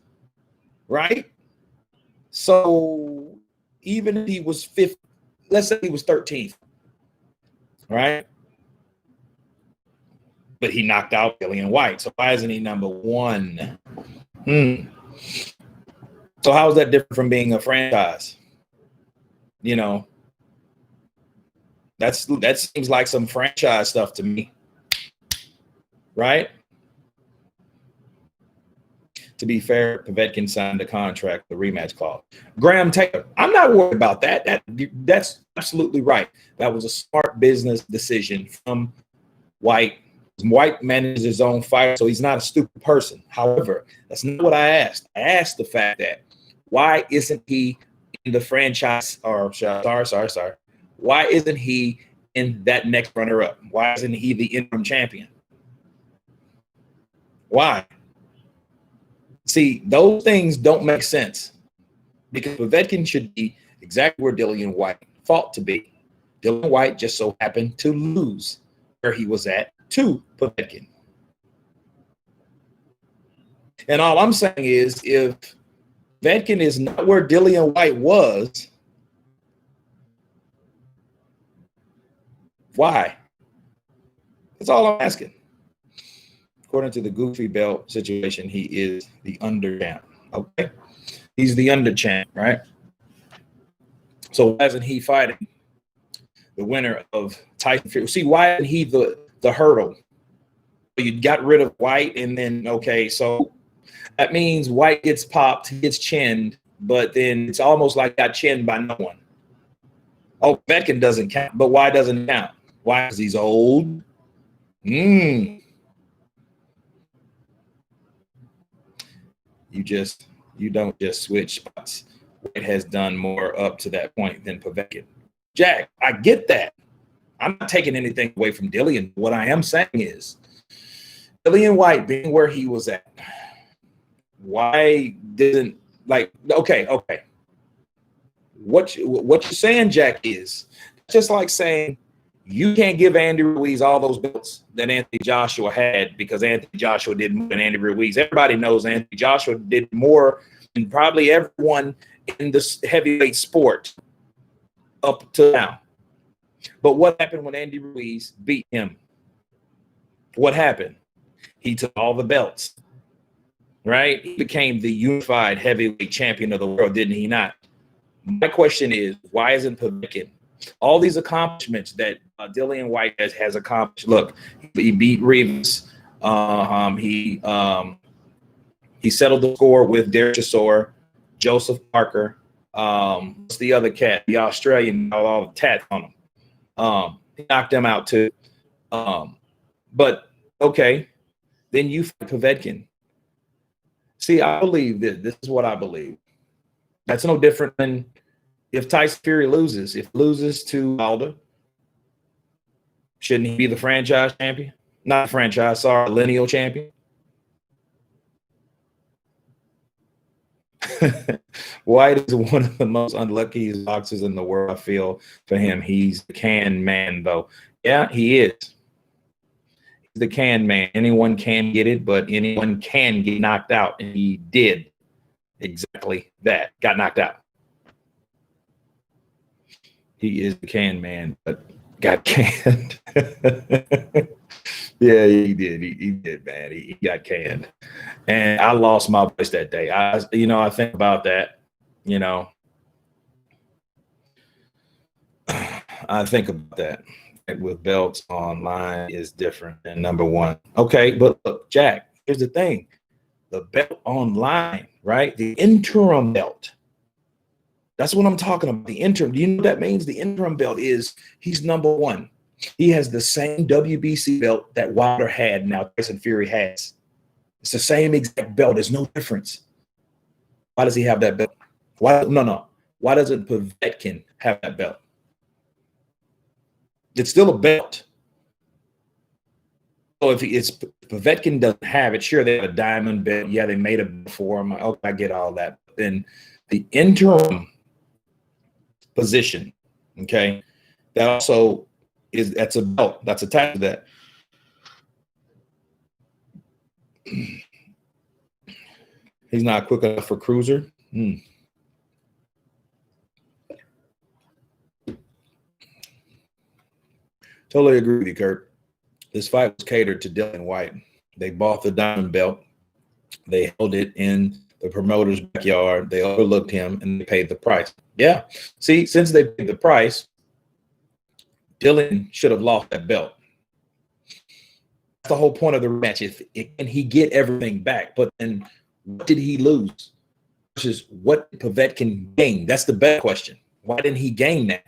right? So even if he was 5th, let's say he was 13th, right? But he knocked out Dillian White. So why isn't he number 1? So how is that different from being a franchise? You know, that seems like some franchise stuff to me, right? To be fair, Povetkin signed a contract, the rematch clause. Graham Taylor, I'm not worried about that. That's absolutely right. That was a smart business decision from White. White manages his own fight, so he's not a stupid person. However, that's not what I asked. I asked the fact that why isn't he in the franchise? Or sorry. Why isn't he in that next runner-up? Why isn't he the interim champion? Why? See, those things don't make sense because Povetkin should be exactly where Dillian White fought to be. Dillian White just so happened to lose where he was at to Povetkin. And all I'm saying is if Povetkin is not where Dillian White was, why? That's all I'm asking. According to the Goofy Belt situation, he is the underchamp. Okay, he's the underchamp, right? So why isn't he fighting the winner of Tyson Fury? See, why isn't he the hurdle? You got rid of White, and then okay, so that means White gets popped, he gets chinned, but then it's almost like got chinned by no one. Oh, Povetkin doesn't count, but why doesn't it count? Why? Because he's old. You don't just switch spots. White has done more up to that point than Povetkin. Jack, I get that. I'm not taking anything away from Dillian. What I am saying is Dillian White being where he was at. Why didn't okay. What you're saying, Jack, is just like saying you can't give Andy Ruiz all those belts that Anthony Joshua had because Anthony Joshua did more than Andy Ruiz. Everybody knows Anthony Joshua did more than probably everyone in this heavyweight sport up to now. But what happened when Andy Ruiz beat him? What happened? He took all the belts, right? He became the unified heavyweight champion of the world, didn't he not? My question is, why isn't Povetkin? All these accomplishments that Dillian White has accomplished. Look, he beat Rivas. He settled the score with Derek Chisora, Joseph Parker. What's the other cat? The Australian, all the tats on him. He knocked them out too. But okay, then you fight Povetkin. See, I believe this. This is what I believe. That's no different than if Tyson Fury loses. If loses to Wilder, shouldn't he be the franchise champion? Not franchise, sorry, lineal champion. White is one of the most unlucky boxers in the world. I feel for him. He's the can man, though. Yeah, he is. He's the can man. Anyone can get it, but anyone can get knocked out. And he did exactly that. Got knocked out. He is the can man, but got canned. Yeah, he did. He did, man. He got canned. And I lost my voice that day. I think about that, I think about that. With belts online is different than number one. Okay, but look, Jack, here's the thing. The belt online, right? The interim belt. That's what I'm talking about. The interim. Do you know what that means? The interim belt is he's number one. He has the same WBC belt that Wilder had, now Tyson Fury has. It's the same exact belt. There's no difference. Why does he have that belt? Why? No. Why doesn't Povetkin have that belt? It's still a belt. So if Povetkin doesn't have it, sure, they have a diamond belt. Yeah, they made it for him. Okay, I get all that. But then the interim position, okay, that also that's a belt that's attached to that. He's not quick enough for Cruiser. Totally agree with you, Kurt. This fight was catered to Dillian White. They bought the diamond belt. They held it in the promoter's backyard. They overlooked him and they paid the price. Yeah. See, since they paid the price, Dillian should have lost that belt. That's the whole point of the rematch. Can he get everything back? But then what did he lose? Versus what Povetkin gain? That's the better question. Why didn't he gain that?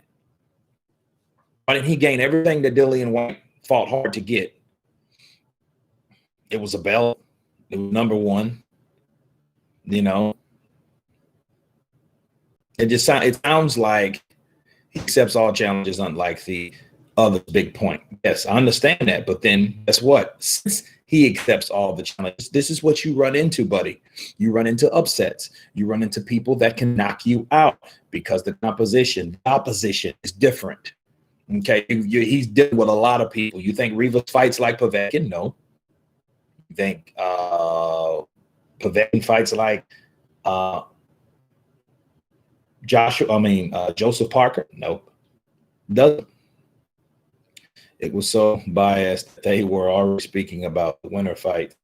Why didn't he gain everything that Dillian White fought hard to get? It was a belt. It was number one. You know, it sounds like he accepts all challenges, unlike the other big point. Yes, I understand that. But then guess what? Since he accepts all the challenges, this is what you run into, buddy. You run into upsets. You run into people that can knock you out because the opposition is different. Okay, he's dealing with a lot of people. You think Rivas fights like Povetkin? No. You think Povetkin fights like Joseph Parker? Nope. Doesn't. It was so biased that they were already speaking about the winner fight,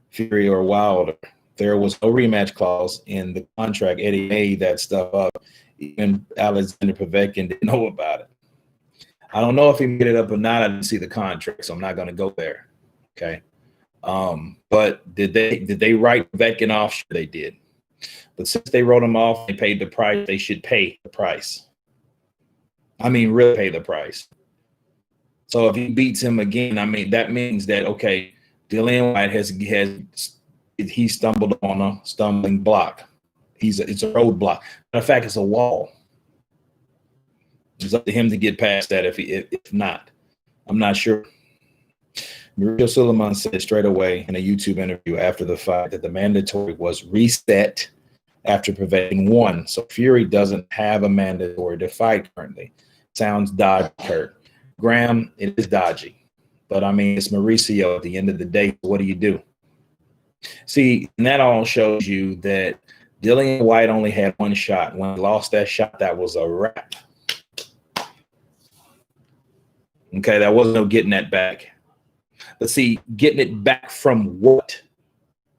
Fury or Wilder. There was no rematch clause in the contract. Eddie made that stuff up. Even Alexander Povetkin didn't know about it. I don't know if he made it up or not. I didn't see the contract, so I'm not going to go there. Okay. But did they write Povetkin off? Sure, they did. But since they wrote him off, they paid the price. They should pay the price. I mean, really pay the price. So if he beats him again, I mean, that means that, okay, Dillian White he stumbled on a stumbling block. It's a roadblock. Matter of fact, it's a wall. It's up to him to get past that. If not, I'm not sure. Mauricio Suleiman said straight away in a YouTube interview after the fight that the mandatory was reset after Povetkin won. So Fury doesn't have a mandatory to fight currently. Sounds dodgy, Kurt. Graham, it is dodgy. But I mean, it's Mauricio at the end of the day. What do? See, and that all shows you that Dillian White only had one shot. When he lost that shot, that was a wrap. Okay, that wasn't no getting that back. But see, getting it back from what?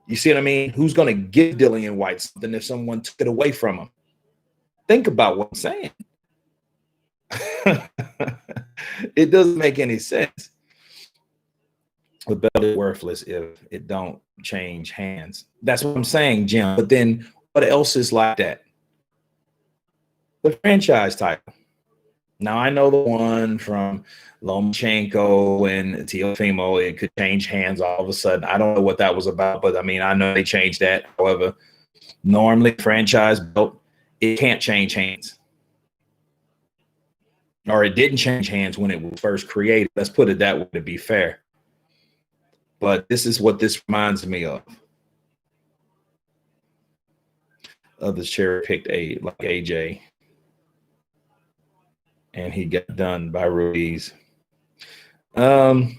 You see what I mean? Who's going to give Dillian White something if someone took it away from him? Think about what I'm saying. It doesn't make any sense. The belt is worthless if it don't change hands. That's what I'm saying, Jim. But then what else is like that? The franchise title. Now, I know the one from Lomachenko and Teofimo, it could change hands all of a sudden. I don't know what that was about, but I mean, I know they changed that. However, normally franchise belt, it can't change hands. Or it didn't change hands when it was first created. Let's put it that way to be fair. But this is what this reminds me of. Others cherry-picked like AJ. And he got done by Ruiz. You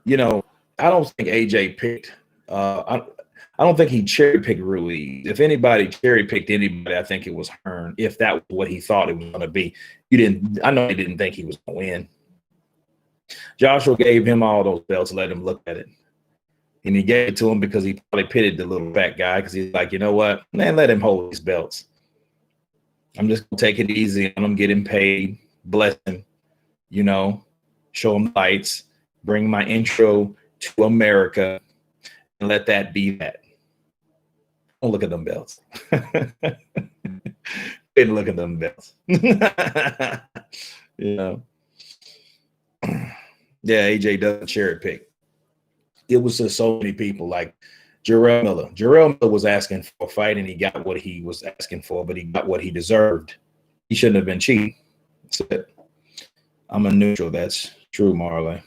know, I don't think AJ picked. I don't think he cherry-picked Ruiz. If anybody cherry-picked anybody, I think it was Hearn. If that was what he thought it was going to be, I know he didn't think he was going to win. Joshua gave him all those belts, let him look at it. And he gave it to him because he probably pitied the little fat guy because he's like, you know what? Man, let him hold these belts. I'm just going to take it easy on him, get him paid, bless him, you know, show him lights, bring my intro to America, and let that be that. Don't look at them belts. Didn't look at them belts. You know. Yeah, AJ doesn't cherry pick. It was just so many people like Jarrell Miller. Jarrell Miller was asking for a fight and he got what he was asking for, but he got what he deserved. He shouldn't have been cheating. That's it. I'm a neutral. That's true, Marley.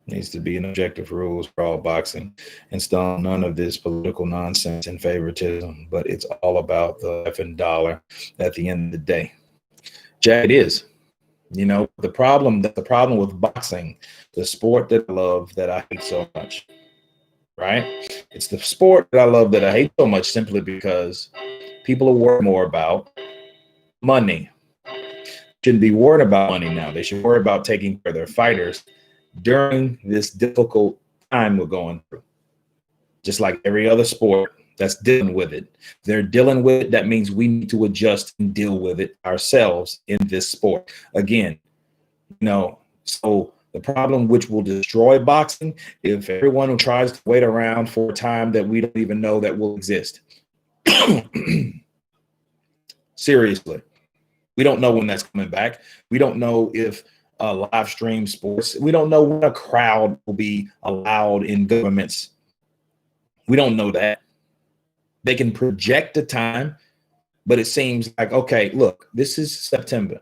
Needs to be an objective rules for all boxing and still none of this political nonsense and favoritism, but it's all about the effing dollar at the end of the day. Jack, it is. You know, the problem with boxing, the sport that I love that I hate so much, right? It's the sport that I love that I hate so much simply because people are worried more about money. Shouldn't be worried about money now. They should worry about taking care of their fighters during this difficult time we're going through, just like every other sport that's dealing with it. They're dealing with it. That means we need to adjust and deal with it ourselves in this sport. Again, so the problem which will destroy boxing, if everyone who tries to wait around for a time that we don't even know that will exist. Seriously, we don't know when that's coming back. We don't know if live stream sports, we don't know when a crowd will be allowed in governments. We don't know that. They can project a time, but it seems like, okay, look, this is September.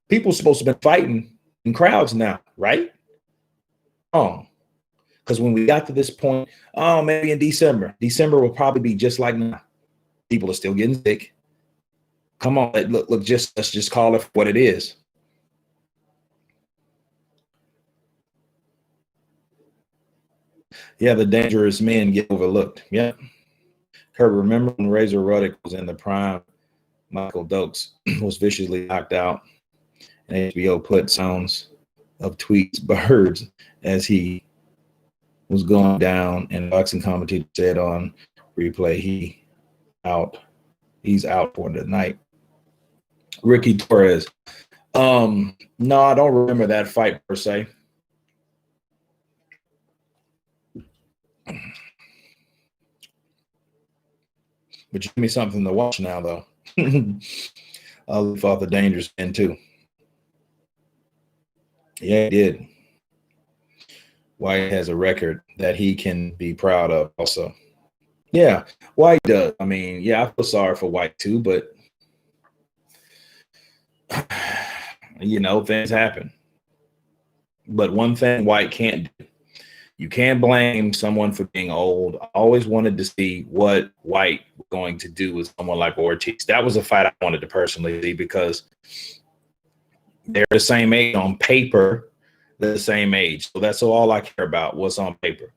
People are supposed to be fighting in crowds now, right? Oh, because when we got to this point, maybe in December will probably be just like now. People are still getting sick. Come on, look, let's just call it what it is. Yeah, the dangerous men get overlooked. Yeah. Kurt, remember when Razor Ruddock was in the prime? Michael Dokes was viciously knocked out, and HBO put sounds of Tweet's birds as he was going down, and boxing commentator said on replay, he's out for the night. Ricky Torres. No, I don't remember that fight per se. But give me something to watch now, though. I'll leave off the dangerous men too. Yeah, he did. White has a record that he can be proud of also. Yeah, White does. I mean, yeah, I feel sorry for White too, but things happen. But one thing White can't do, you can't blame someone for being old. I always wanted to see what White was going to do with someone like Ortiz. That was a fight I wanted to personally see because they're the same age on paper. They're the same age. So that's all I care about, what's on paper.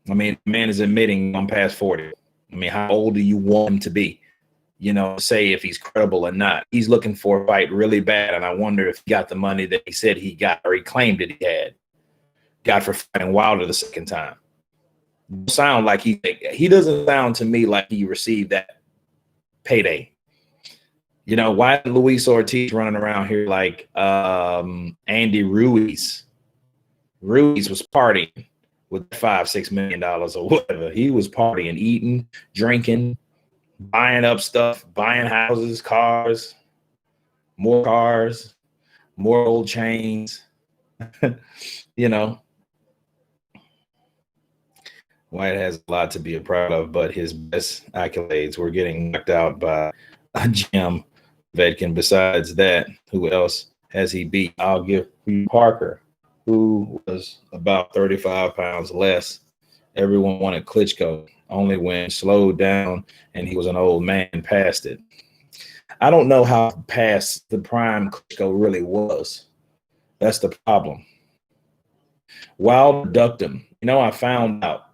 I mean, the man is admitting I'm past 40. I mean, how old do you want him to be? Say if he's credible or not. He's looking for a fight really bad, and I wonder if he got the money that he said he got or he claimed that he had. Got for fighting Wilder the second time. Sound like he doesn't sound to me like he received that payday. Why is Luis Ortiz running around here like Andy Ruiz? Ruiz was partying with $5-6 million or whatever. He was partying, eating, drinking, buying up stuff, buying houses, cars, more old chains. White has a lot to be proud of, but his best accolades were getting knocked out by a Jim Vedkin. Besides that, who else has he beat? I'll give you Parker, who was about 35 pounds less. Everyone wanted Klitschko, only when slowed down and he was an old man past it. I don't know how past the prime Klitschko really was. That's the problem. Wilder ducked him. I found out.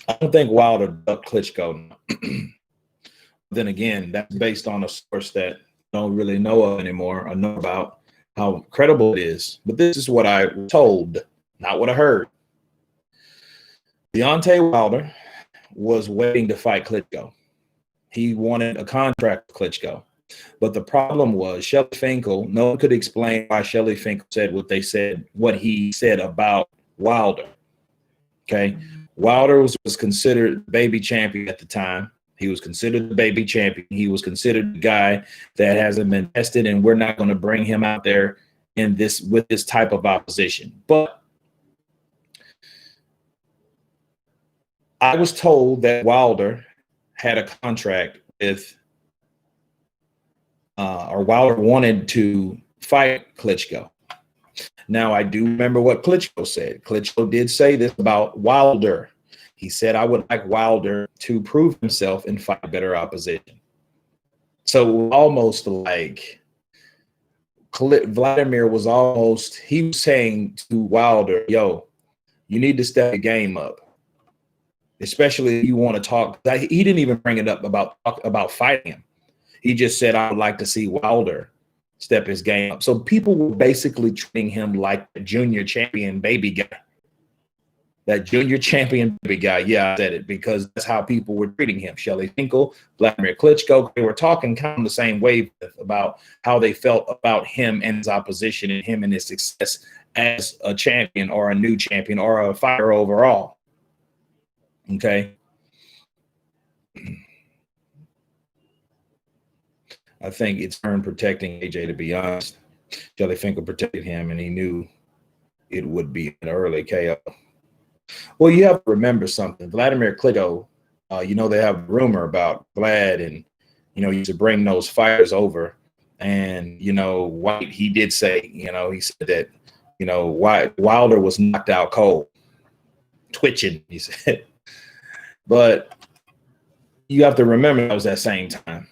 I don't think Wilder ducked Klitschko. Then again, that's based on a source that I don't really know of anymore or know about how credible it is. But this is what I was told, not what I heard. Deontay Wilder was waiting to fight Klitschko. He wanted a contract with Klitschko. But the problem was Shelly Finkel, no one could explain why Shelly Finkel said what he said about Wilder. Okay. Wilder was considered baby champion at the time. He was considered the baby champion. He was considered the guy that hasn't been tested, and we're not going to bring him out there with this type of opposition. But I was told that Wilder had a contract with, or Wilder wanted to fight Klitschko. Now, I do remember what Klitschko said. Klitschko did say this about Wilder. He said, I would like Wilder to prove himself and fight better opposition. So almost like Vladimir was he was saying to Wilder, yo, you need to step the game up. Especially if you want to talk. He didn't even bring it up about fighting him. He just said, I would like to see Wilder step his game up. So people were basically treating him like a junior champion baby guy. That junior champion big guy. Yeah, I said it because that's how people were treating him. Shelly Finkel, Vladimir Klitschko, they were talking kind of the same way about how they felt about him and his opposition and him and his success as a champion or a new champion or a fighter overall. Okay. I think it's earned protecting AJ, to be honest. Shelly Finkel protected him, and he knew it would be an early KO. Well, you have to remember something. Vladimir Klitschko, they have a rumor about Vlad, and used to bring those fighters over. And White, he did say, he said that Wilder was knocked out cold, twitching, he said. But you have to remember that was that same time.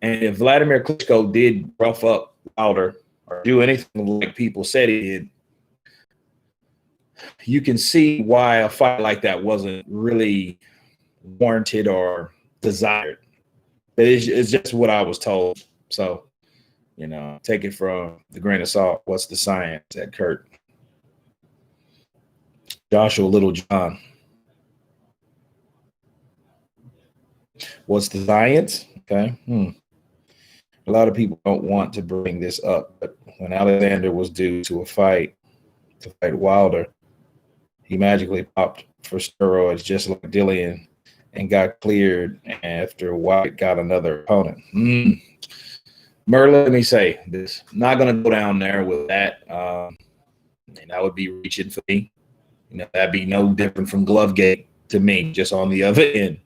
And if Vladimir Klitschko did rough up Wilder or do anything like people said he did, you can see why a fight like that wasn't really warranted or desired. It's just what I was told. So, take it from the grain of salt. What's the science at Kurt? Joshua Littlejohn. What's the science? Okay. A lot of people don't want to bring this up, but when Alexander was due to a fight, to fight Wilder, he magically popped for steroids just like Dillian and got cleared after White got another opponent. Merlin, let me say this. I'm not going to go down there with that. And that would be reaching for me. That'd be no different from Glovegate to me, just on the other end.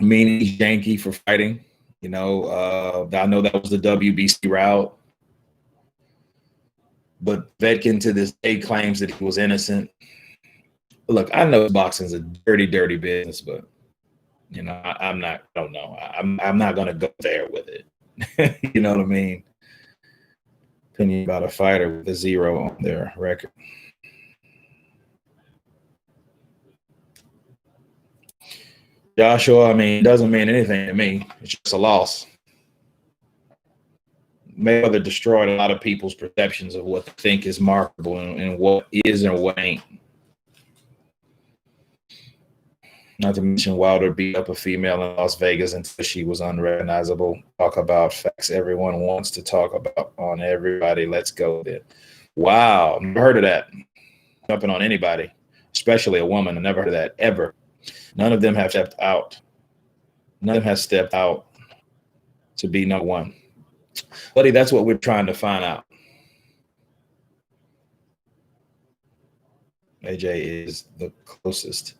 Meaning he's janky for fighting. I know that was the WBC route. But Vetkin to this day claims that he was innocent. Look, I know boxing's a dirty, dirty business, but I'm not. I don't know. I'm not gonna go there with it. You know what I mean? Opinion about a fighter with a 0 on their record. Joshua, it doesn't mean anything to me. It's just a loss. Mayweather destroyed a lot of people's perceptions of what they think is marketable and what is and what ain't. Not to mention Wilder beat up a female in Las Vegas until she was unrecognizable. Talk about facts everyone wants to talk about on everybody. Let's go there. Wow, never heard of that. Jumping on anybody, especially a woman. I never heard of that ever. None of them have stepped out. None of them have stepped out to be no one. Buddy, that's what we're trying to find out. AJ is the closest.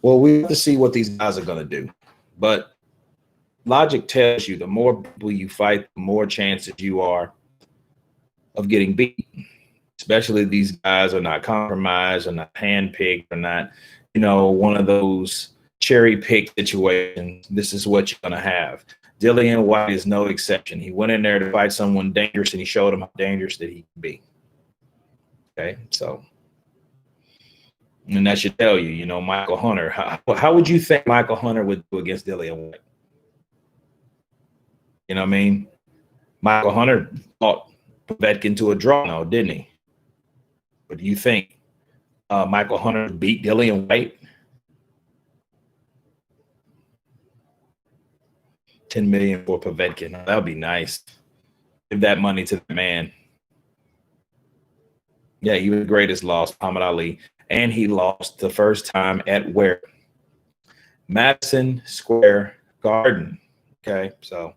Well, we have to see what these guys are going to do. But logic tells you the more people you fight, the more chances you are of getting beat. Especially these guys are not compromised, or not handpicked, or not, one of those cherry pick situations. This is what you're going to have. Dillian White is no exception. He went in there to fight someone dangerous, and he showed him how dangerous that he can be. Okay, so, and that should tell you, Michael Hunter. How would you think Michael Hunter would do against Dillian White? You know what I mean? Michael Hunter fought Povetkin to a draw, now, didn't he? But do you think Michael Hunter beat Dillian White? $10 million for Povetkin. That would be nice. Give that money to the man. Yeah, he was the greatest loss, Muhammad Ali. And he lost the first time at where? Madison Square Garden. Okay, so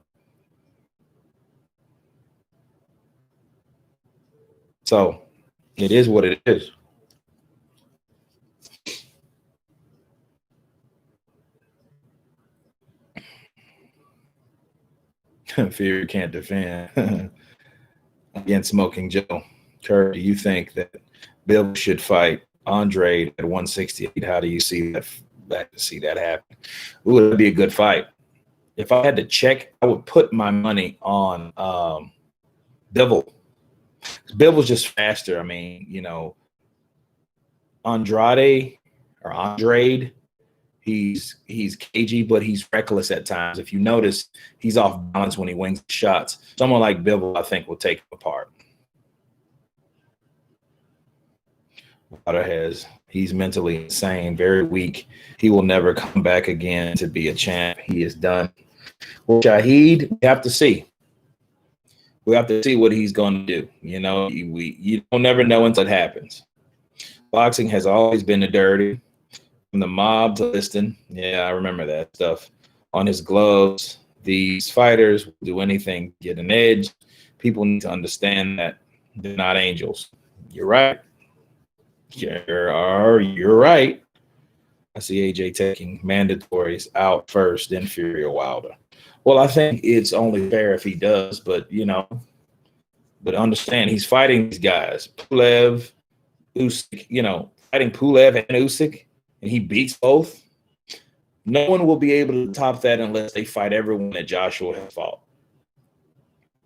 it is what it is. Fear can't defend. Against Smoking Joe. Kurt, do you think that Bill should fight Andre at 168? How do you see that happen? Ooh, it would be a good fight. If I had to check, I would put my money on Bivol. Bivol's just faster. Andrade, he's cagey, but he's reckless at times. If you notice, he's off balance when he wings shots. Someone like Bivol, I think, will take him apart. He's mentally insane, very weak. He will never come back again to be a champ. He is done. Well, Shahid, we have to see. We have to see what he's going to do. You don't never know until it happens. Boxing has always been a dirty, from the mob to listing. Yeah, I remember that stuff. On his gloves, these fighters will do anything to get an edge. People need to understand that they're not angels. You're right. You're right. I see AJ taking mandatories out first, then Fury or Wilder. Well, I think it's only fair if he does, but understand he's fighting these guys. Pulev, Usyk, fighting Pulev and Usyk, and he beats both. No one will be able to top that unless they fight everyone that Joshua has fought.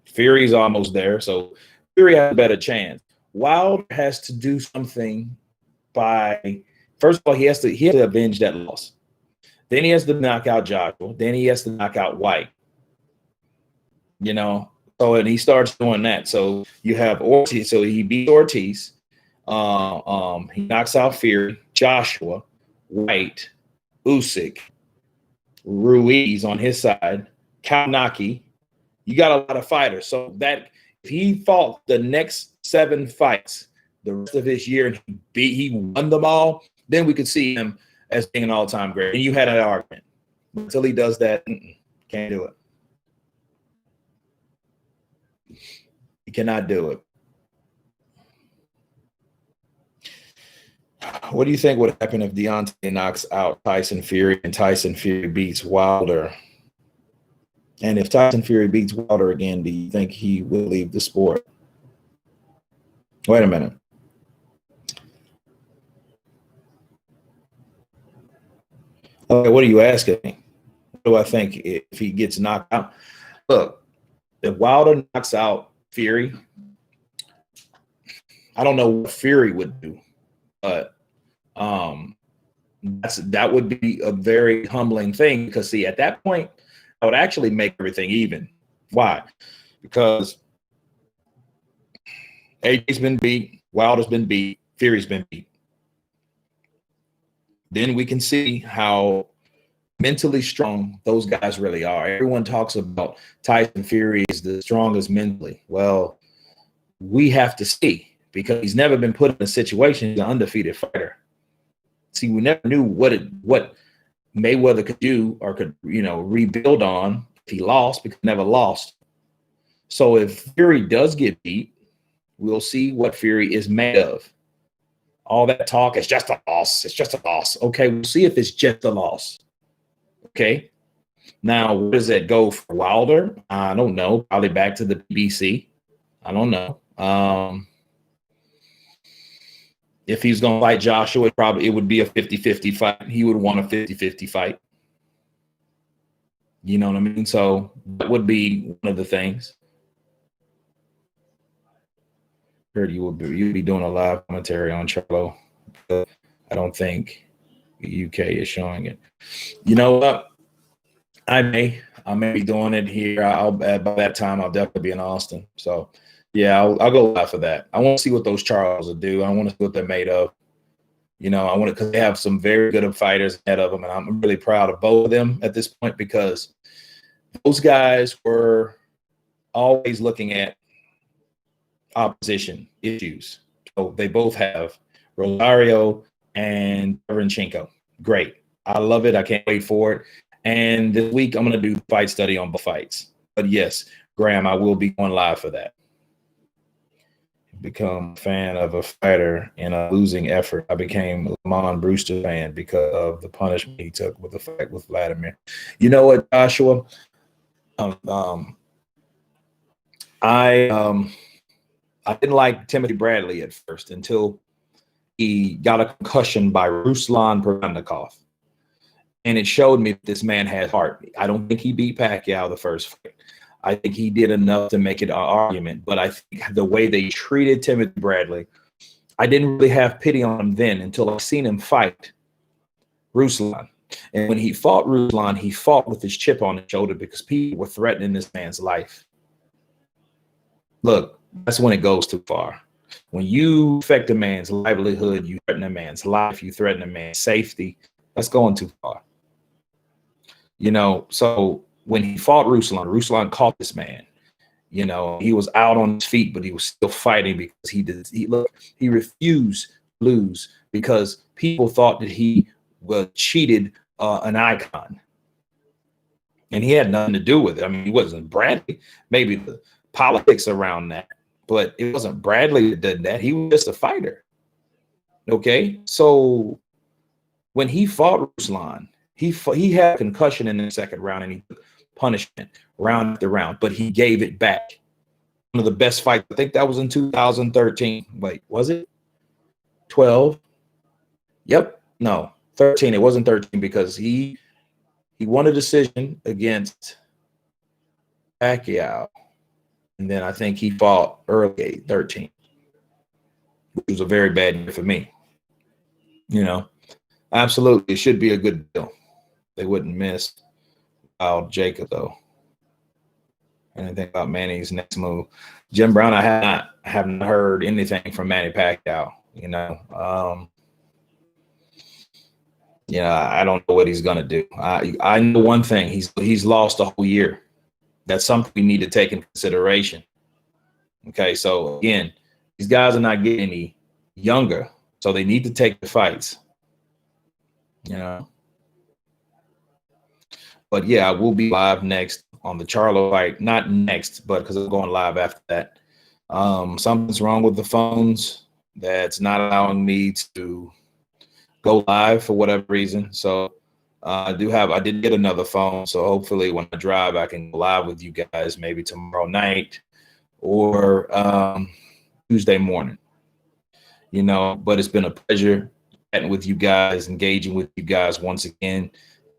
Fury's almost there, so Fury has a better chance. Wilder has to do something by, first of all, he has to avenge that loss. Then he has to knock out Joshua. Then he has to knock out White. So, and he starts doing that. So you have Ortiz. So he beats Ortiz. He knocks out Fury, Joshua, White, Usyk, Ruiz on his side, Kaunaki. You got a lot of fighters. So that if he fought the next 7 fights the rest of his year and he won them all, then we could see him as being an all-time great. And you had an argument. Until he does that, can't do it. He cannot do it. What do you think would happen if Deontay knocks out Tyson Fury and Tyson Fury beats Wilder? And if Tyson Fury beats Wilder again, do you think he will leave the sport? Wait a minute. Okay, what are you asking me? What do I think if he gets knocked out? Look, if Wilder knocks out Fury, I don't know what Fury would do, but that would be a very humbling thing because, see, at that point, I would actually make everything even. Why? Because AJ's been beat, Wilder's been beat, Fury's been beat. Then we can see how mentally strong those guys really are. Everyone talks about Tyson Fury is the strongest mentally. Well, we have to see because he's never been put in a situation. He's an undefeated fighter. See, we never knew what Mayweather could do or could, rebuild on if he lost because he never lost. So if Fury does get beat, we'll see what Fury is made of. All that talk, it's just a loss. It's just a loss. Okay, we'll see if it's just a loss. Okay. Now, where does that go for Wilder? I don't know. Probably back to the BBC. I don't know. If he's going to fight Joshua, it would be a 50-50 fight. He would want a 50-50 fight. You know what I mean? So that would be one of the things. Heard you'd be doing a live commentary on Charlo. I don't think the UK is showing it. You know what? I may be doing it here. By that time I'll definitely be in Austin. So yeah, I'll go live for that. I want to see what those Charles will do. I want to see what they're made of. I want to, because they have some very good fighters ahead of them, and I'm really proud of both of them at this point because those guys were always looking at opposition issues. So they both have Rosario and Taranchenko. Great. I love it. I can't wait for it. And this week I'm going to do fight study on both fights. But yes, Graham, I will be going live for that. Become a fan of a fighter in a losing effort. I became a Lamont Brewster fan because of the punishment he took with the fight with Vladimir. You know what, Joshua? I didn't like Timothy Bradley at first until he got a concussion by Ruslan Provodnikov. And it showed me this man has heart. I don't think he beat Pacquiao the first fight. I think he did enough to make it an argument. But I think the way they treated Timothy Bradley, I didn't really have pity on him then until I seen him fight Ruslan. And when he fought Ruslan, he fought with his chip on his shoulder because people were threatening this man's life. Look, that's when it goes too far. When you affect a man's livelihood, you threaten a man's life, you threaten a man's safety, that's going too far. You know, so when he fought Ruslan, Ruslan caught this man. You know, he was out on his feet, but he was still fighting because he refused to lose because people thought that he was cheated an icon. And he had nothing to do with it. I mean, he wasn't Bradley, maybe the politics around that, but it wasn't Bradley that did that. He was just a fighter. Okay. So when he fought Ruslan, he had a concussion in the second round and he took punishment round after round, but he gave it back. One of the best fights. I think that was in 2013. Wait, was it 12? Yep. No, 13. It wasn't 13 because he won a decision against Pacquiao. And then I think he fought early 13, which was a very bad year for me. You know, absolutely. It should be a good deal. They wouldn't miss Wild Jacob, though. Anything about Manny's next move? Jim Brown, I haven't heard anything from Manny Pacquiao. You know, I don't know what he's gonna do. I know one thing: he's lost a whole year. That's something we need to take in consideration. Okay, so again, these guys are not getting any younger, so they need to take the fights. You know. But yeah, I will be live next on the Charlo fight. Not next, but because I'm going live after that. Something's wrong with the phones that's not allowing me to go live for whatever reason. So I did get another phone. So hopefully when I drive, I can go live with you guys maybe tomorrow night or Tuesday morning. You know, but it's been a pleasure chatting with you guys, engaging with you guys once again.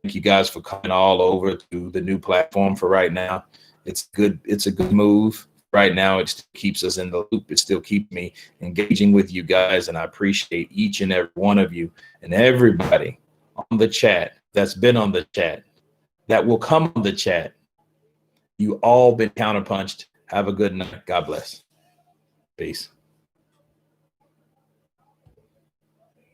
Thank you guys for coming all over to the new platform for right now. It's good. It's a good move right now. It still keeps us in the loop. It still keeps me engaging with you guys. And I appreciate each and every one of you and everybody on the chat that's been on the chat, that will come on the chat. You all been counterpunched. Have a good night. God bless. Peace.